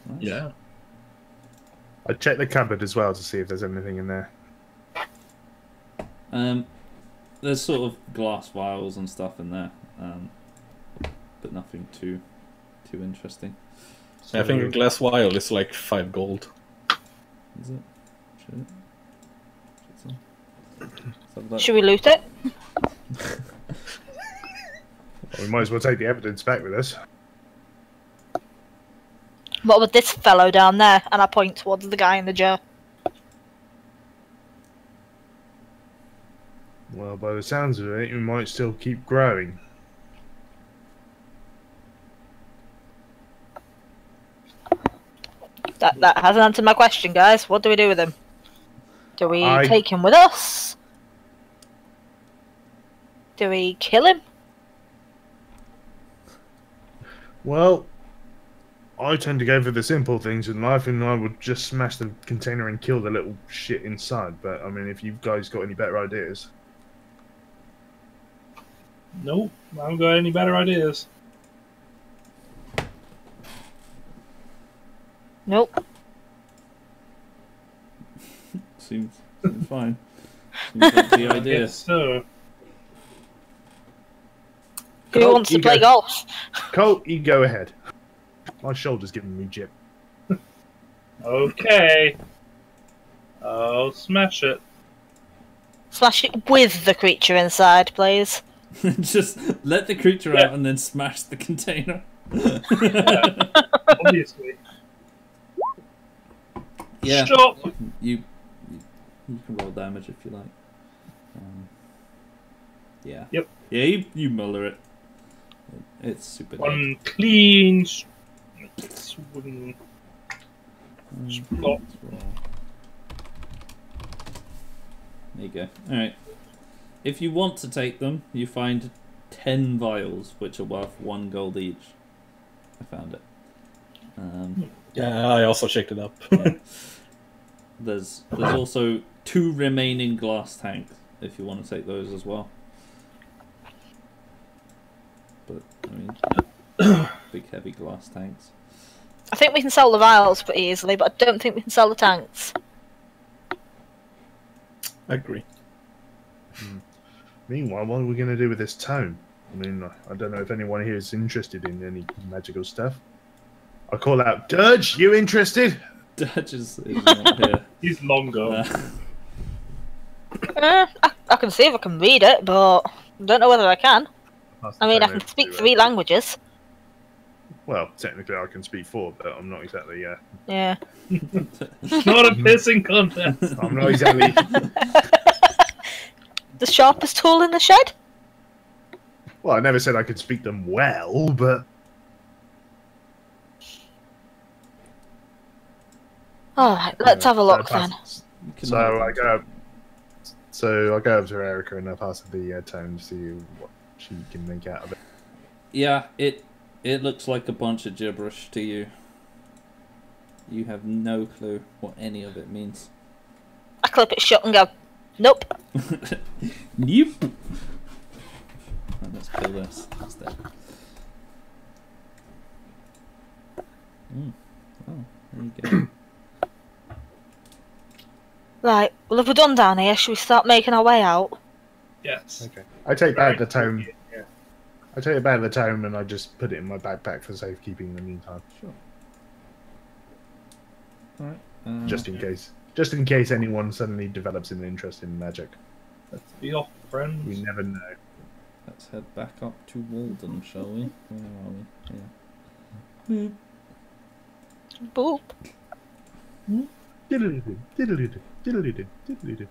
Nice. Yeah. I checked the cupboard as well to see if there's anything in there. There's sort of glass vials and stuff in there, but nothing too interesting. So I think a glass vial is like 5 gold. Is it? Should we loot it? Well, we might as well take the evidence back with us. What with this fellow down there? And I point towards the guy in the jar. Well, by the sounds of it, we might still keep growing. That hasn't answered my question, guys. What do we do with him? Do we I- take him with us? Do we kill him? Well, I tend to go for the simple things in life, and I would just smash the container and kill the little shit inside. But, I mean, if you guys got any better ideas... Nope, I haven't got any better ideas. Nope. Seems fine. Seems like the idea. Yes, so. Who Colt, wants to you play go. golf? Colt, you go ahead. My shoulder's giving me jip. Okay. I'll smash it. Smash it with the creature inside, please. Just let the creature out and then smash the container. Obviously. Yeah. Stop! You can roll damage if you like. Yeah. Yep. Yeah, you muller it. It's super dead. One clean swing. Splot. There you go. Alright. If you want to take them, you find 10 vials, which are worth 1 gold each. I found it. Yeah, I also checked it up. Yeah. There's also 2 remaining glass tanks, if you want to take those as well. But, I mean, big heavy glass tanks. I think we can sell the vials pretty easily, but I don't think we can sell the tanks. I agree. Meanwhile, what are we going to do with this tome? I mean, I don't know if anyone here is interested in any magical stuff. I call out, Dirge, you interested? Dirge is not here. He's long gone. I can see if I can read it, but I don't know whether I can. I mean, I can speak 3 languages. Well, technically I can speak 4, but I'm not exactly, Yeah. It's not a pissing contest. I'm not exactly... The sharpest tool in the shed? Well, I never said I could speak them well, but... Alright, let's have a look then. So I go up to Erica and I pass her the tome to see what she can make out of it. Yeah, it looks like a bunch of gibberish to you. You have no clue what any of it means. I clip it shut and go, nope. Nope. Oh, let's kill this instead. Oh, there you go. Right, well if we're done down here, should we start making our way out? Yes. Okay. I take back the tome. I take back the tome and I just put it in my backpack for safekeeping in the meantime. Sure. Alright. Just in case. Just in case anyone suddenly develops an interest in magic. Let's be off, friends. We never know. Let's head back up to Walden, shall we? Where are we? Yeah. Boop. Diddle-doo, diddle-doo, diddle-doo, diddle-doo.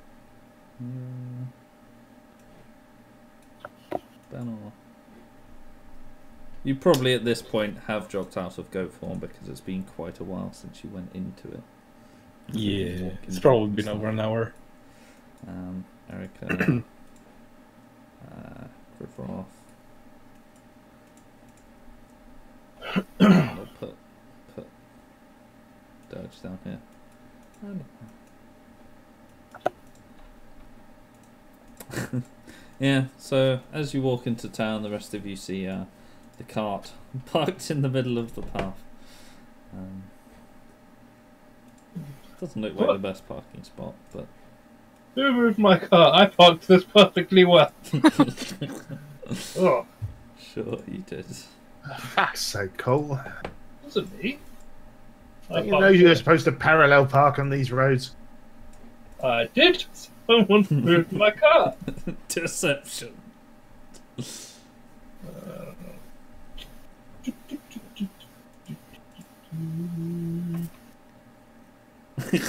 You probably at this point have dropped out of goat form because it's been quite a while since you went into it. Yeah, it's probably been over an hour. Erica, RoF. I'll put Dirge down here. Yeah, so as you walk into town, the rest of you see the cart parked in the middle of the path. Doesn't look like the best parking spot, but... Who moved my car? I parked this perfectly well. Oh. Sure, you did. Fuck's sake, Cole. Wasn't me. You know you're supposed to parallel park on these roads. I did. Someone moved my car. Deception.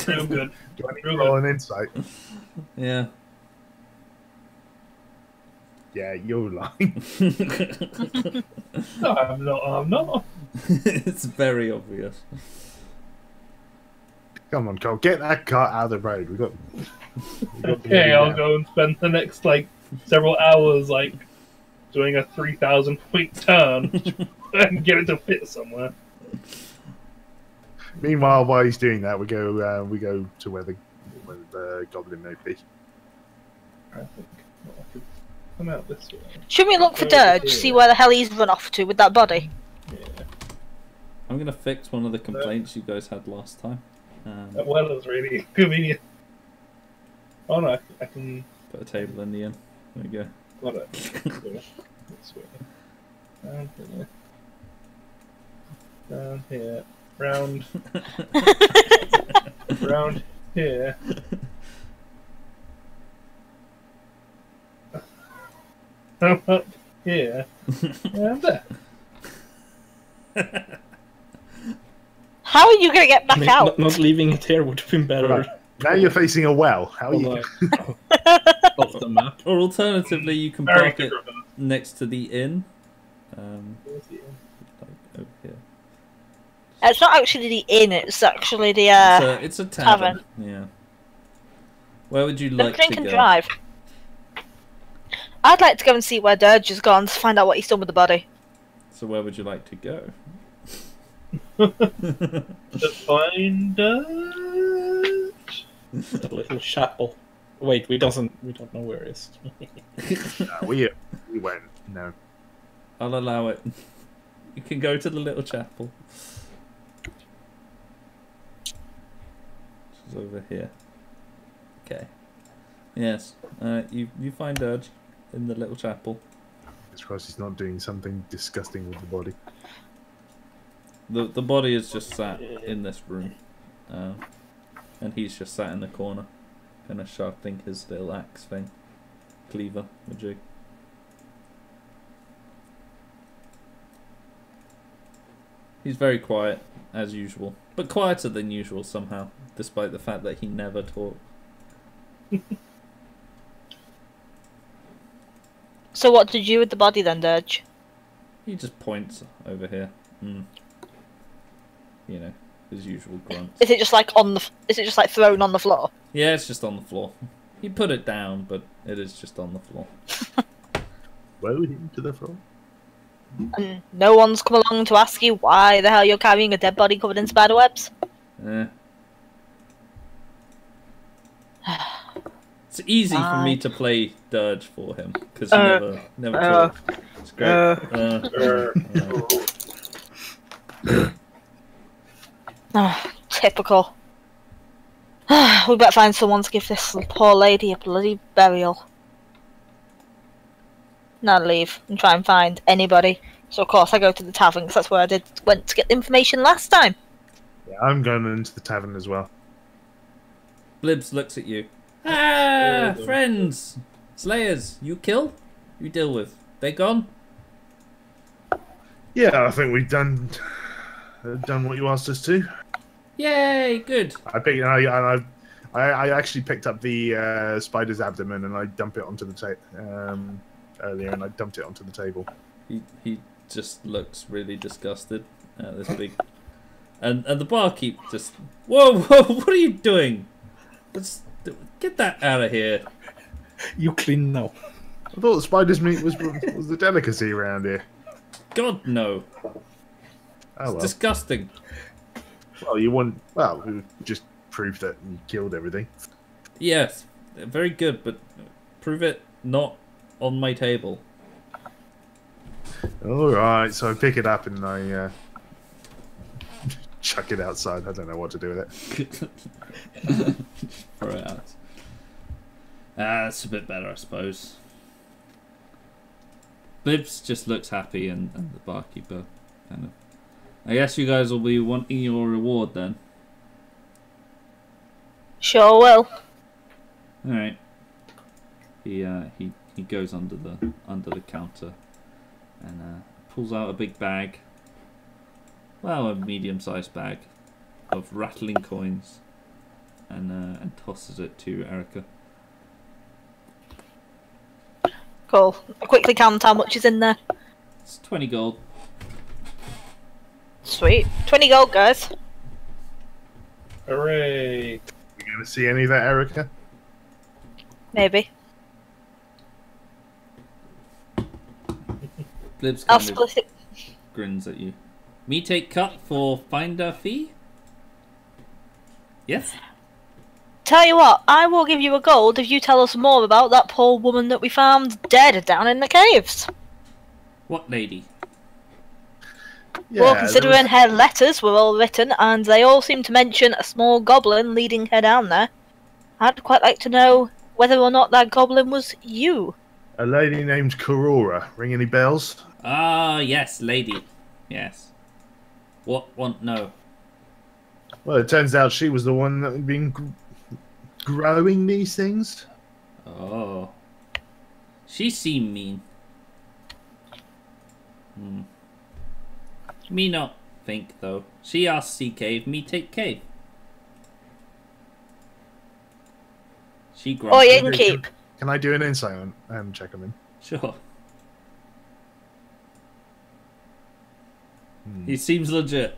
Real good. Do I need to roll an insight? Yeah. Yeah, you're lying. No, I'm not. It's very obvious. Come on, Cole, get that cart out of the road. We've got Okay, I'll go and spend the next several hours doing a 3,000 point turn and get it to fit somewhere. Meanwhile, while he's doing that, we go to where the goblin may be. I think I could come out this way. Should we look for Dirge, see where the hell he's run off to with that body? Yeah. I'm going to fix one of the complaints you guys had last time. That well is really convenient. Oh no, I can put a table in the inn. There we go. got it. This way. Down here. Down here. Round. Round here. Up here. And there. How are you going to get back out? Not leaving it here would have been better. Right. Now you're facing a well. How are you? Off the map. Or alternatively, you can park it next to the inn. Where's the inn? Over here. It's not actually the inn, it's actually the It's a tavern. Yeah. Where would you like drink to and go? drive. I'd like to go and see where Dirge has gone to find out what he's done with the body. So where would you like to go? To find Dirge? The little chapel. Wait, we don't know where it is. We went. No. I'll allow it. You can go to the little chapel. Which is over here. Okay. Yes. You find Dirge in the little chapel. It's because he's not doing something disgusting with the body. The body is just sat in this room. And he's just sat in the corner. Kind of sharpening his little axe thing. Cleaver, would you? He's very quiet, as usual. But quieter than usual somehow, despite the fact that he never talks. So what did you do with the body then, Dirge? He just points over here. You know, his usual grunts. Is it just like thrown on the floor? Yeah, it's just on the floor. He put it down, but it is just on the floor. Lowered him to the floor. And no one's come along to ask you why the hell you're carrying a dead body covered in spider webs? It's easy for me to play Dirge for him because he never talks. It's great. Typical. We better find someone to give this poor lady a bloody burial. Now leave and try and find anybody. So of course I go to the tavern because that's where I went to get the information last time. Yeah, I'm going into the tavern as well. Blibs looks at you. Ah, friends, slayers. You kill, you deal with. They gone. Yeah, I think we've done what you asked us to. Yay, good. I I actually picked up the spider's abdomen and I dump it onto the earlier, and I dumped it onto the table. He just looks really disgusted at this big, and the barkeep just whoa, what are you doing? Let's get that out of here. You clean now. I thought the spider's meat was the delicacy around here. God no. Oh It's disgusting. Well, you want just proof that you killed everything. Yes, very good, but prove it not on my table. Alright, so I pick it up and I chuck it outside. I don't know what to do with it. Throw it out. That's a bit better, I suppose. Blibs just looks happy, and the barkeeper kind of... I guess you guys will be wanting your reward then. Sure will. Alright. He goes under the counter and pulls out a big bag. Well, a medium-sized bag of rattling coins, and tosses it to Erica. Cool. I quickly count how much is in there. It's 20 gold. Sweet. 20 gold, guys. Hooray! You gonna see any of that, Erica? Maybe. Blibs I'll kind of split it. grins at you. Me take cut for finder fee? Yes? Tell you what, I will give you a gold if you tell us more about that poor woman that we found dead down in the caves. What lady? Yeah, Well, considering her letters were all written, and they all seem to mention a small goblin leading her down there, I'd quite like to know whether or not that goblin was you. a lady named Korora. Ring any bells? Ah, yes, lady. Yes. What want know? Well, it turns out she was the one that had been growing these things. Oh. She seem mean. Me not think, though. She asked see cave, me take cave. She grumps. Or innkeep. Can I do an insight and check them in? Sure. He seems legit.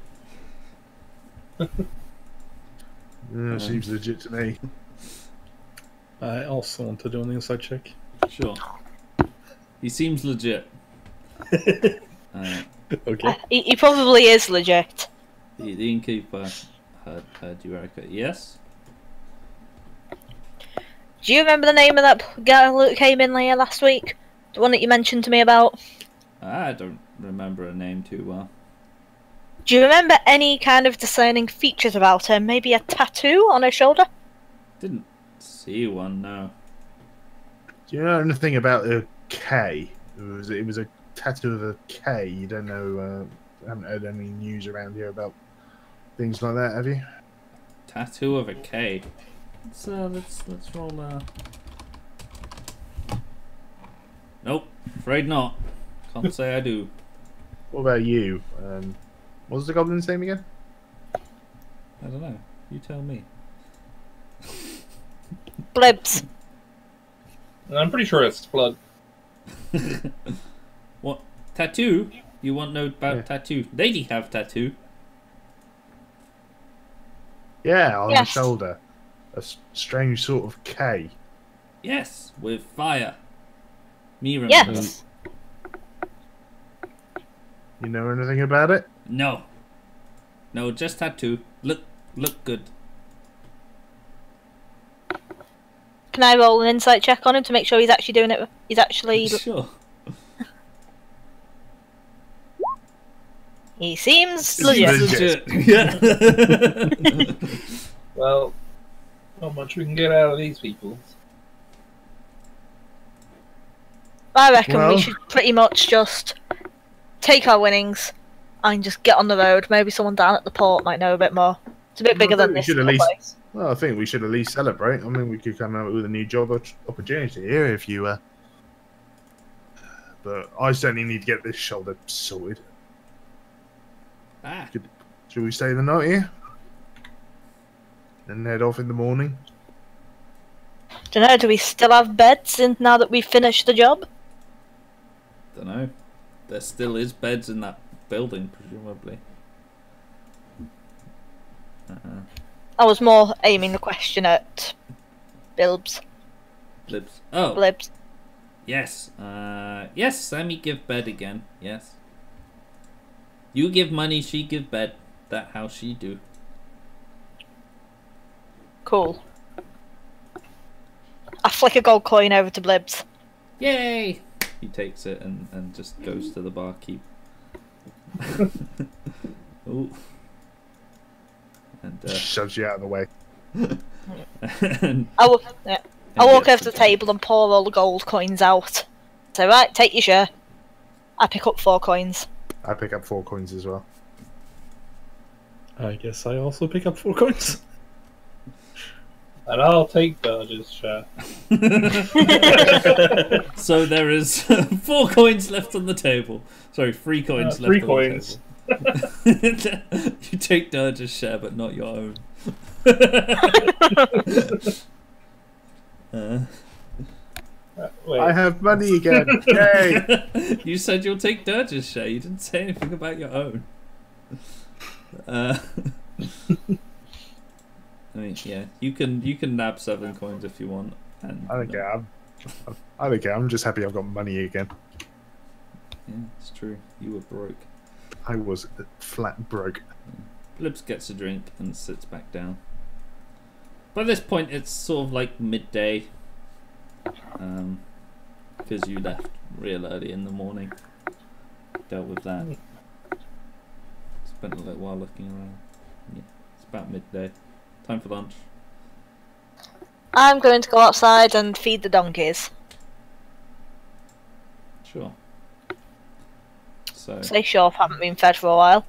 Seems legit to me. I also want to do an inside check. Sure. He seems legit. Okay. He probably is legit. The innkeeper heard you, Erica. Yes? Do you remember the name of that girl that came in here last week? The one that you mentioned to me about? I don't remember her name too well. Do you remember any kind of discerning features about her? Maybe a tattoo on her shoulder? Didn't see one, no. Do you know anything about a K? It was a tattoo of a K. You don't know. Haven't heard any news around here about things like that, have you? Tattoo of a K. Let's roll. Nope, afraid not. Can't say I do. What about you? What was the goblin's name again? I don't know. You tell me. Blibs. I'm pretty sure it's blood. What? Tattoo? You want to know about tattoo? Lady have tattoo. Yeah, on Yes. the shoulder. A strange sort of K. Yes, with fire. Me remember. Yes. You know anything about it? No. No, just tattoo. Look good. Can I roll an insight check on him to make sure he's actually doing it? He's actually... Sure. He seems Legit. legit. Yeah. Well, not much we can get out of these people. I reckon Well- we should pretty much just take our winnings and just get on the road. Maybe someone down at the port might know a bit more. It's a bit bigger than we this should at little least- place. Well, I think we should at least celebrate. I mean, we could come out with a new job opportunity here if you. But I certainly need to get this shoulder sorted. Ah, Should we stay the night here? And head off in the morning? Don't know, do we still have beds in now that we've finished the job? Don't know. There still is beds in that building, presumably. I was more aiming the question at Bilbs. Blibs. Oh. Blibs. Yes. Yes, Sammy give bed again. Yes. You give money, she give bed. That how she do. Cool. I flick a gold coin over to Blibs. Yay! He takes it and just goes to the barkeep. Ooh. And shoves you out of the way. I walk over to the table and pour all the gold coins out. So, right, take your share. I pick up 4 coins. I pick up 4 coins as well. I guess I also pick up 4 coins. And I'll take Burge's share. So there is 4 coins left on the table. Sorry, 3 coins left 3 on coins. the table. You take Dirge's share, but not your own. Wait. I have money again. Yay! You said you'll take Dirge's share. You didn't say anything about your own. I mean, yeah, you can nab 7 coins if you want. And I don't care. I don't care. I'm just happy I've got money again. Yeah, it's true. You were broke. I was flat broke. Blibs gets a drink and sits back down. By this point, it's sort of like midday. Because you left real early in the morning. Dealt with that. Spent a little while looking around. Yeah, it's about midday. Time for lunch. I'm going to go outside and feed the donkeys. Sure. So. They sure haven't been fed for a while.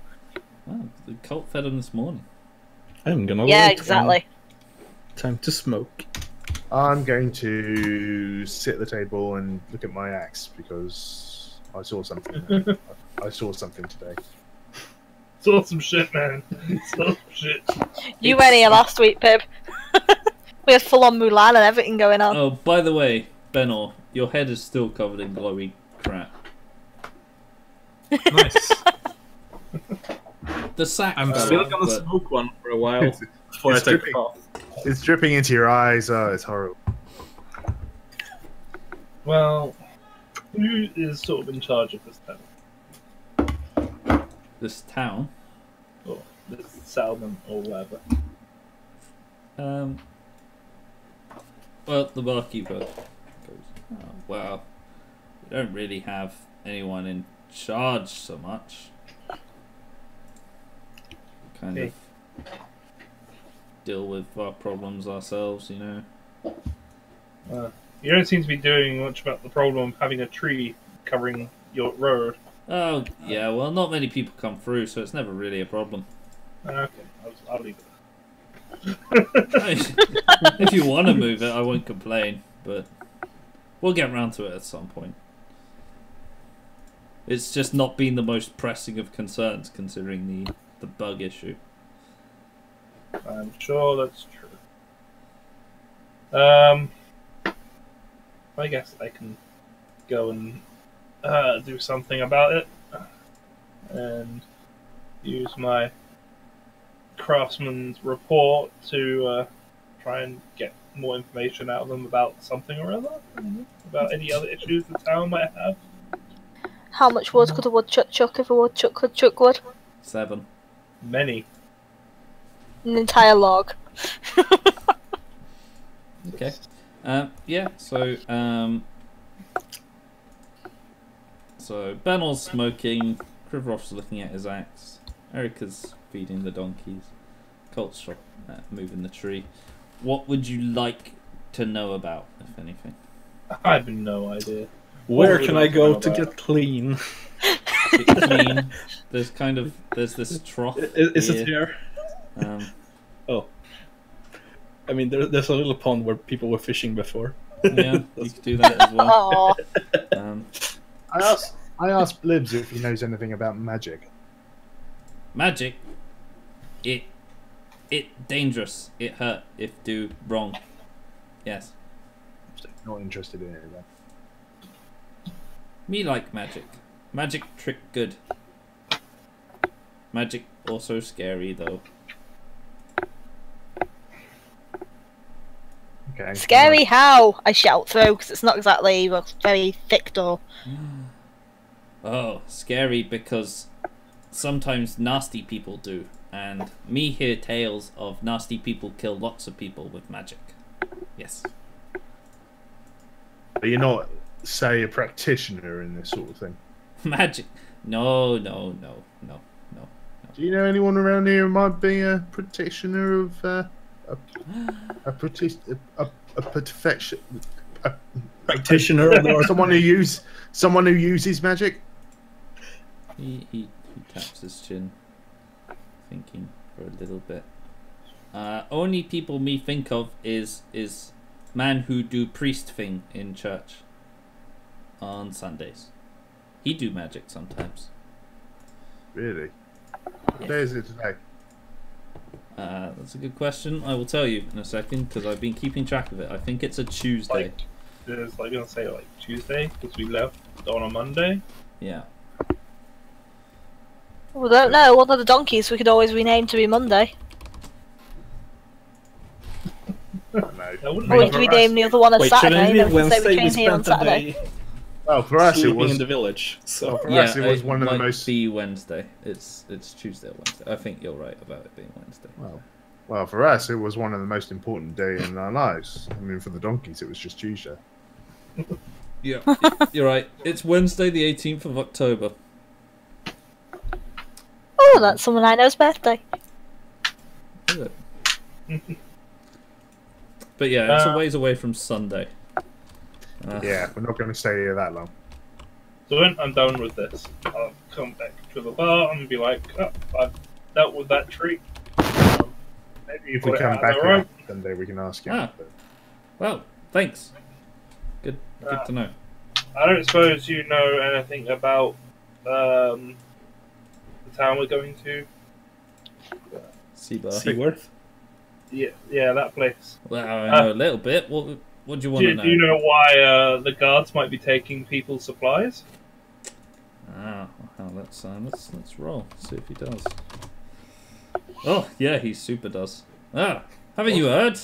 Oh, the cult fed them this morning. I'm gonna Yeah, wait exactly. Time to smoke. I'm going to sit at the table and look at my axe because I saw something. I saw something today. Saw some shit, man. Saw some shit. You went here last week, Pib. We had full on Mulan and everything going on. Oh, by the way, Benor, your head is still covered in glowy crap. Nice. The sack. I'm fell still off, gonna but smoke one for a while before I it's take dripping. it off. It's dripping into your eyes. Oh, it's horrible. Well, who is sort of in charge of this town? This town. Or this settlement or whatever? Well, the barkeeper goes, oh, well, we don't really have anyone in charge so much. Kind of deal with our problems ourselves, you know. You don't seem to be doing much about the problem of having a tree covering your road. Oh, yeah, well, not many people come through, so it's never really a problem. Okay, I'll leave it. If you want to move it, I won't complain, but we'll get round to it at some point. It's just not been the most pressing of concerns, considering the bug issue. I'm sure that's true. I guess I can go and do something about it and use my craftsman's report to try and get more information out of them about something or other, about any other issues the town might have. How much wood could a woodchuck chuck if a woodchuck could chuck wood? 7. Many. An entire log. Okay. Yeah, so Benel's smoking, Krivrof's looking at his axe, Erica's feeding the donkeys, Colt's moving the tree. What would you like to know about, if anything? I have no idea. Where can I go to get clean? Get clean. There's this trough. Is it here? Oh. I mean, there's a little pond where people were fishing before. Yeah, you could do that as well. I asked Blibs if he knows anything about magic. Magic, it dangerous. It hurt if do wrong. Yes. Not interested in it then. Me like magic. Magic trick good. Magic also scary though. Okay. Scary how? I shout through because it's not exactly a very thick door. Oh, scary because sometimes nasty people do, and me hear tales of nasty people kill lots of people with magic. Yes. But you're not, say, a practitioner in this sort of thing. Magic? No. Do you know anyone around here who might be a practitioner of Practitioner or someone who uses magic? He taps his chin, thinking for a little bit. Only people me think of is man who do priest thing in church on Sundays. He do magic sometimes. Really? Yes. What day is it today? That's a good question. I will tell you in a second because I've been keeping track of it. I think it's a Tuesday. It's like gonna say like Tuesday because we left on a Monday. Yeah. We don't know. One of the donkeys we could always rename to be Monday. No. Or we could rename the other one as Saturday. Shouldn't it be Then we Wednesday? say we We came here on spent the Saturday. day Well, for us it sleeping was in the village. So for us it was one of the might most. be Wednesday. It's Tuesday or Wednesday. I think you're right about it being Wednesday. Well, for us it was one of the most important days in our lives. I mean, for the donkeys it was just Tuesday. Yeah, you're right. It's Wednesday, the 18th of October. Oh, that's someone I know's birthday. Is it? But yeah, it's a ways away from Sunday. Yeah, we're not going to stay here that long. So when I'm done with this, I'll come back to the bar and be like, oh, I've dealt with that tree. Maybe if we come back on Sunday, we can ask him. Ah. Well, thanks. Good to know. I don't suppose you know anything about the town we're going to. Seaworth? Yeah, that place. Well, I know a little bit. What do you want to know? Do you know why the guards might be taking people's supplies? Ah, well, let's roll. See if he does. Oh, yeah, he super does. Ah, haven't you heard?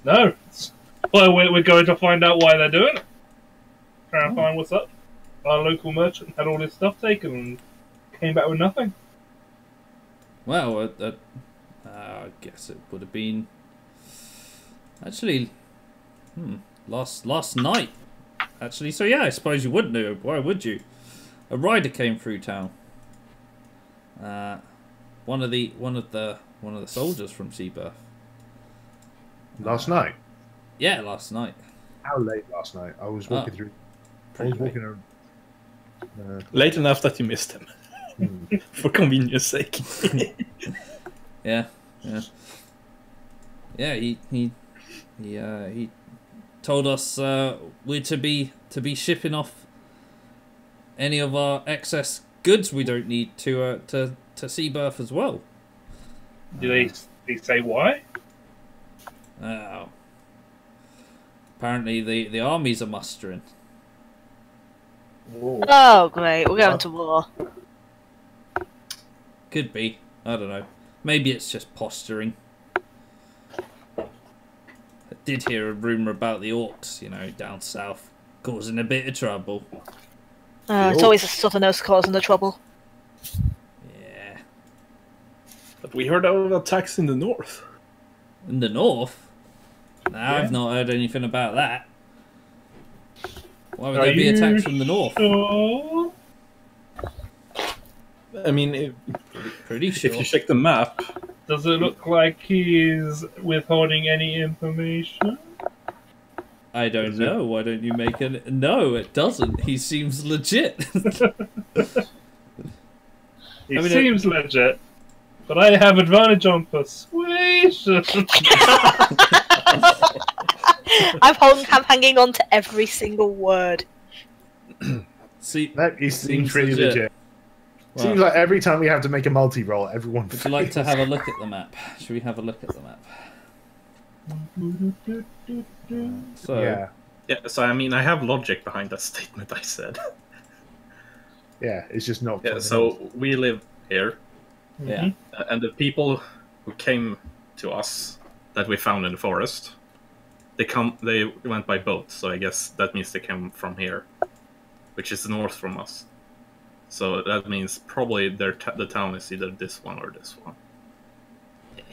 No. Well, we're going to find out why they're doing it. Try and find what's up. Our local merchant had all his stuff taken and came back with nothing. Well, I guess it would have been actually last night. Actually, so yeah, I suppose you would know. Why would you? A rider came through town. One of the soldiers from Seaburth. Last night? Yeah, last night. How late last night? I was walking through. I was walking around. Late enough that you missed him. For convenience sake. Yeah. He told us we're to be shipping off any of our excess goods we don't need to Seaburth as well. Do they say why? Apparently the armies are mustering. Whoa. Oh, great. We're going to war. Could be. I don't know. Maybe it's just posturing. I did hear a rumour about the orcs, down south, causing a bit of trouble. It's always the southerners causing the trouble. Yeah. But we heard of attacks in the north. In the north? No, I've not heard anything about that. Why would there be attacks from the north? Sure? I mean, Pretty sure. if you check the map... Does it look like he's withholding any information? I don't know. Why don't you make it? No, it doesn't. He seems legit. He seems legit, but I have advantage on persuasion. I'm hanging on to every single word. See, He seems pretty legit. legit. Wow. Seems like every time we have to make a multi-roll, everyone. Would you like to have a look at the map? Should we have a look at the map? So Yeah. Yeah, so I mean, I have logic behind that statement I said. Yeah, it's just not. Yeah, so we live here, yeah, and the people who came to us that we found in the forest, they went by boat, so I guess that means they came from here, which is north from us. So that means probably the town is either this one or this one.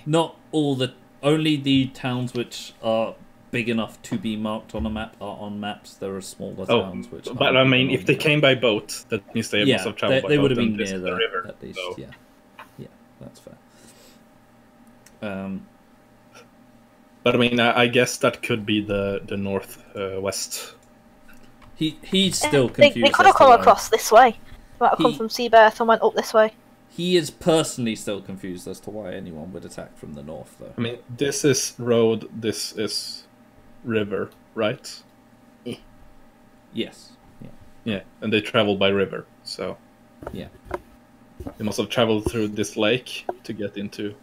not all the only the towns which are big enough to be marked on a map are on maps. There are smaller towns which. But I mean, if they came by boat, that means they must have traveled by boat. They would have been and near the there river, at least. so. Yeah, that's fair. But I mean, I guess that could be the north west. He's still confused. They could have come across this way. They might have come from Seaberth and went up this way. He is personally still confused as to why anyone would attack from the north, though. I mean, this is road, this is river, right? Yes. Yeah, and they travel by river, so yeah, they must have traveled through this lake to get into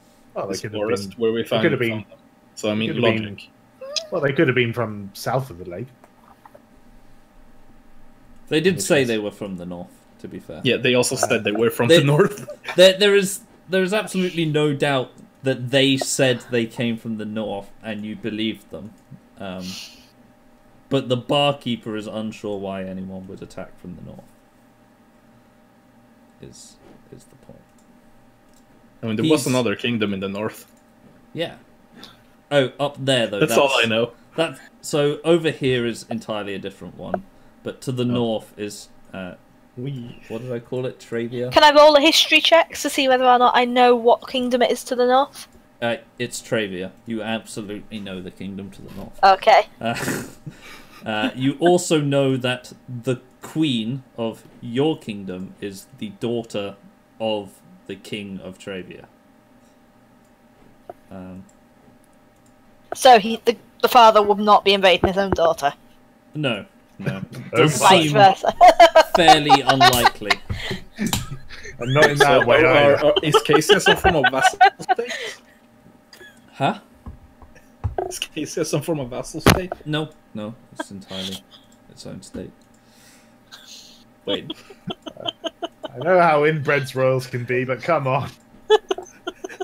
this forest where we found them. So I mean, logic. Well, they could have been from south of the lake. They did say they were from the north, to be fair. Yeah, they also said they were from the north. There is absolutely no doubt that they said they came from the north, and you believed them. But the barkeeper is unsure why anyone would attack from the north. Is the point? I mean, there was another kingdom in the north. Yeah. Oh, up there though. That's all I know. So over here is entirely a different one, but to the north is what did I call it? Travia. Can I roll a history check to see whether or not I know what kingdom it is to the north? It's Travia. You absolutely know the kingdom to the north. Okay. You also know that the queen of your kingdom is the daughter of the king of Travia. So the father would not be invading his own daughter? No. Vice versa. Fairly unlikely. And not in that way either. Is Casey some form of vassal state? Huh? Is Casey some form of vassal state? No. It's entirely its own state. Wait. I know how inbreds royals can be, but come on.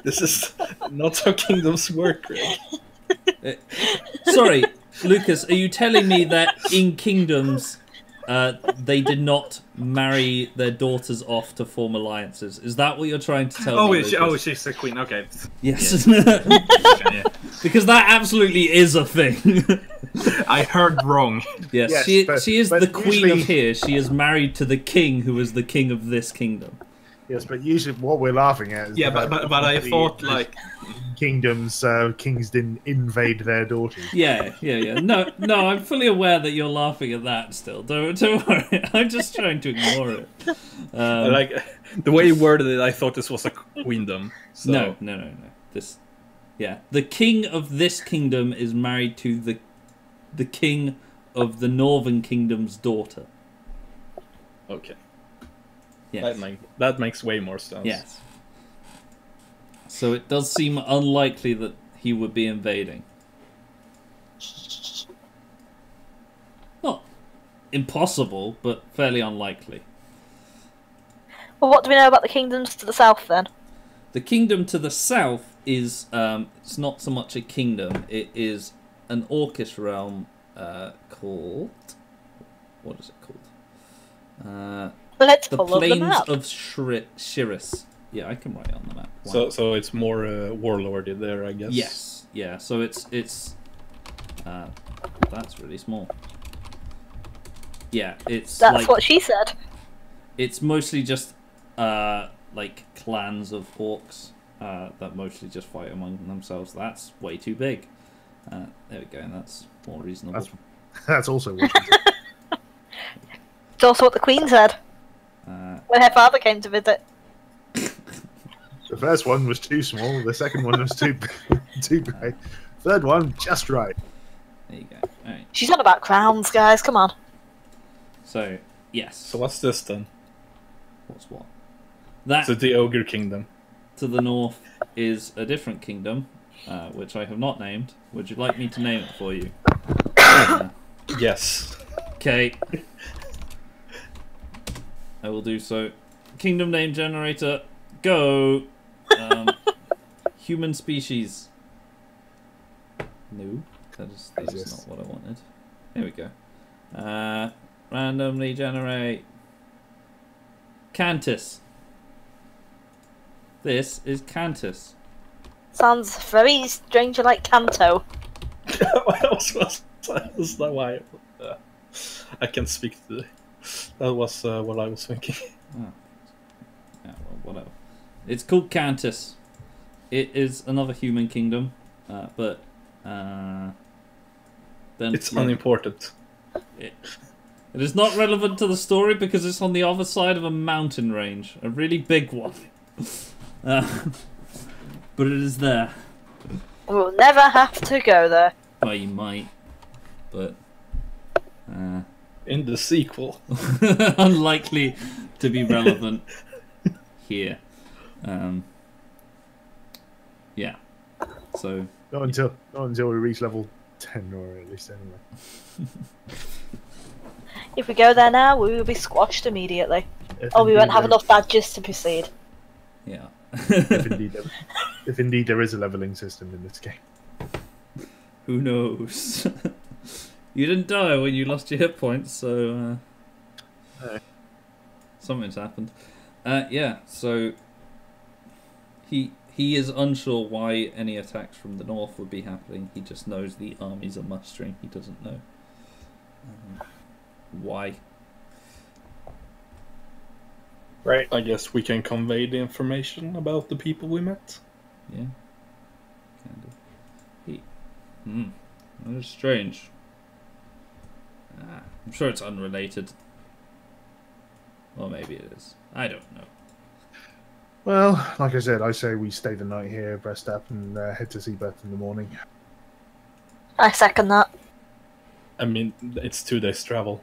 This is not how kingdoms work, Greg. Sorry, Lucas, are you telling me that in kingdoms they did not marry their daughters off to form alliances? Is that what you're trying to tell me? She's the queen, okay. Yes. Yeah. Because that absolutely is a thing. I heard wrong. Yes, she is the queen of here. She is married to the king who is the king of this kingdom. Yes, but usually what we're laughing at is but I thought like kingdoms, kings didn't invade their daughters. Yeah. No, I'm fully aware that you're laughing at that still. Don't worry. I'm just trying to ignore it. Like the way you worded it, I thought this was a queendom. So. No. The king of this kingdom is married to the king of the northern kingdom's daughter. Okay. Yes. That makes way more sense. Yes. So it does seem unlikely that he would be invading. Not impossible, but fairly unlikely. Well, what do we know about the kingdoms to the south then? The kingdom to the south is it's not so much a kingdom. It is an Orcish realm called, what is it called? Let's the follow plains the map. of Shiris. Yeah, I can write it on the map. Wow. So it's more warlordy there, I guess. Yes. Yeah. So it's that's really small. Yeah, it's That's like, what she said. It's mostly just like clans of orcs that mostly just fight among themselves. That's way too big. There we go. And that's more reasonable. That's also what It's also what the Queen said when her father came to visit. The first one was too small. The second one was too big. Third one just right. There you go. All right. She's on about crowns, guys. Come on. So yes. So what's this then? What's what? That So the ogre kingdom. to the north is a different kingdom. which I have not named. Would you like me to name it for you? Yes. Okay. I will do so. Kingdom name generator, go! Human species. No, that is not what I wanted. Here we go. Randomly generate. Cantus. This is Cantus. Sounds very stranger like Kanto. That's not why I can speak to. That was what I was thinking. Oh. Yeah, well, whatever. It's called Cantus. It is another human kingdom, but then it's unimportant. It is not relevant to the story because it's on the other side of a mountain range, a really big one. But it is there. We'll never have to go there. Well, you might, but in the sequel, unlikely to be relevant here. Yeah. So not until we reach level 10, or at least anyway. If we go there now, we will be squashed immediately. Or we won't have enough badges to proceed. Yeah. if indeed there is a leveling system in this game. Who knows? You didn't die when you lost your hit points, so something's happened. Yeah, so he is unsure why any attacks from the north would be happening. He just knows the armies are mustering. He doesn't know why. Right. I guess we can convey the information about the people we met. Yeah. Kind of. That is strange. I'm sure it's unrelated. Or maybe it is. I don't know. Well, like I said, I say we stay the night here, rest up, and head to Seabirth in the morning. I second that. I mean, it's 2 days travel.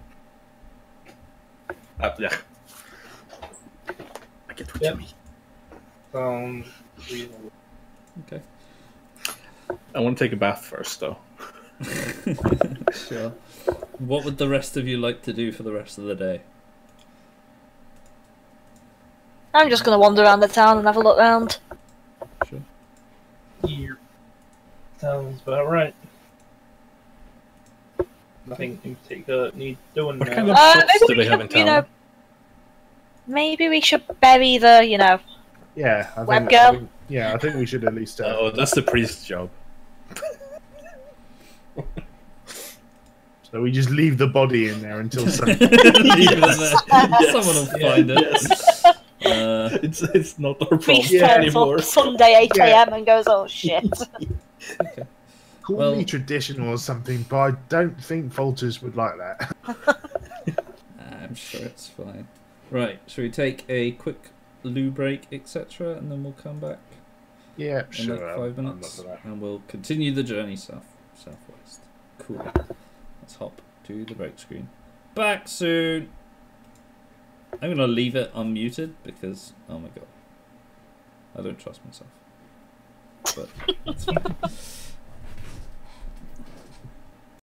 Yeah. I get what you mean. Sounds reasonable. Okay. I want to take a bath first, though. Sure. What would the rest of you like to do for the rest of the day? I'm just going to wander around the town and have a look round. Sure. Yeah. Sounds about right. Nothing in particular need doing What now. kind of shops do they have in you town? know, maybe we should bury the, Yeah, I Web think, girl. I think we should at least. Oh, that's the priest's job. So we just leave the body in there until Sunday. Leave it in there. Someone will find it. Yes. It's not our problem Priest turns anymore. up Sunday 8 AM and goes, oh shit. Okay. Call me traditional or something, but I don't think Folters would like that. I'm sure it's fine. Right, shall we take a quick loo break, etc., and then we'll come back Yeah, in sure. like 5 minutes, and we'll continue the journey southwest. Cool. Let's hop to the break screen. Back soon. I'm gonna leave it unmuted because, oh my god, I don't trust myself. But that's fine.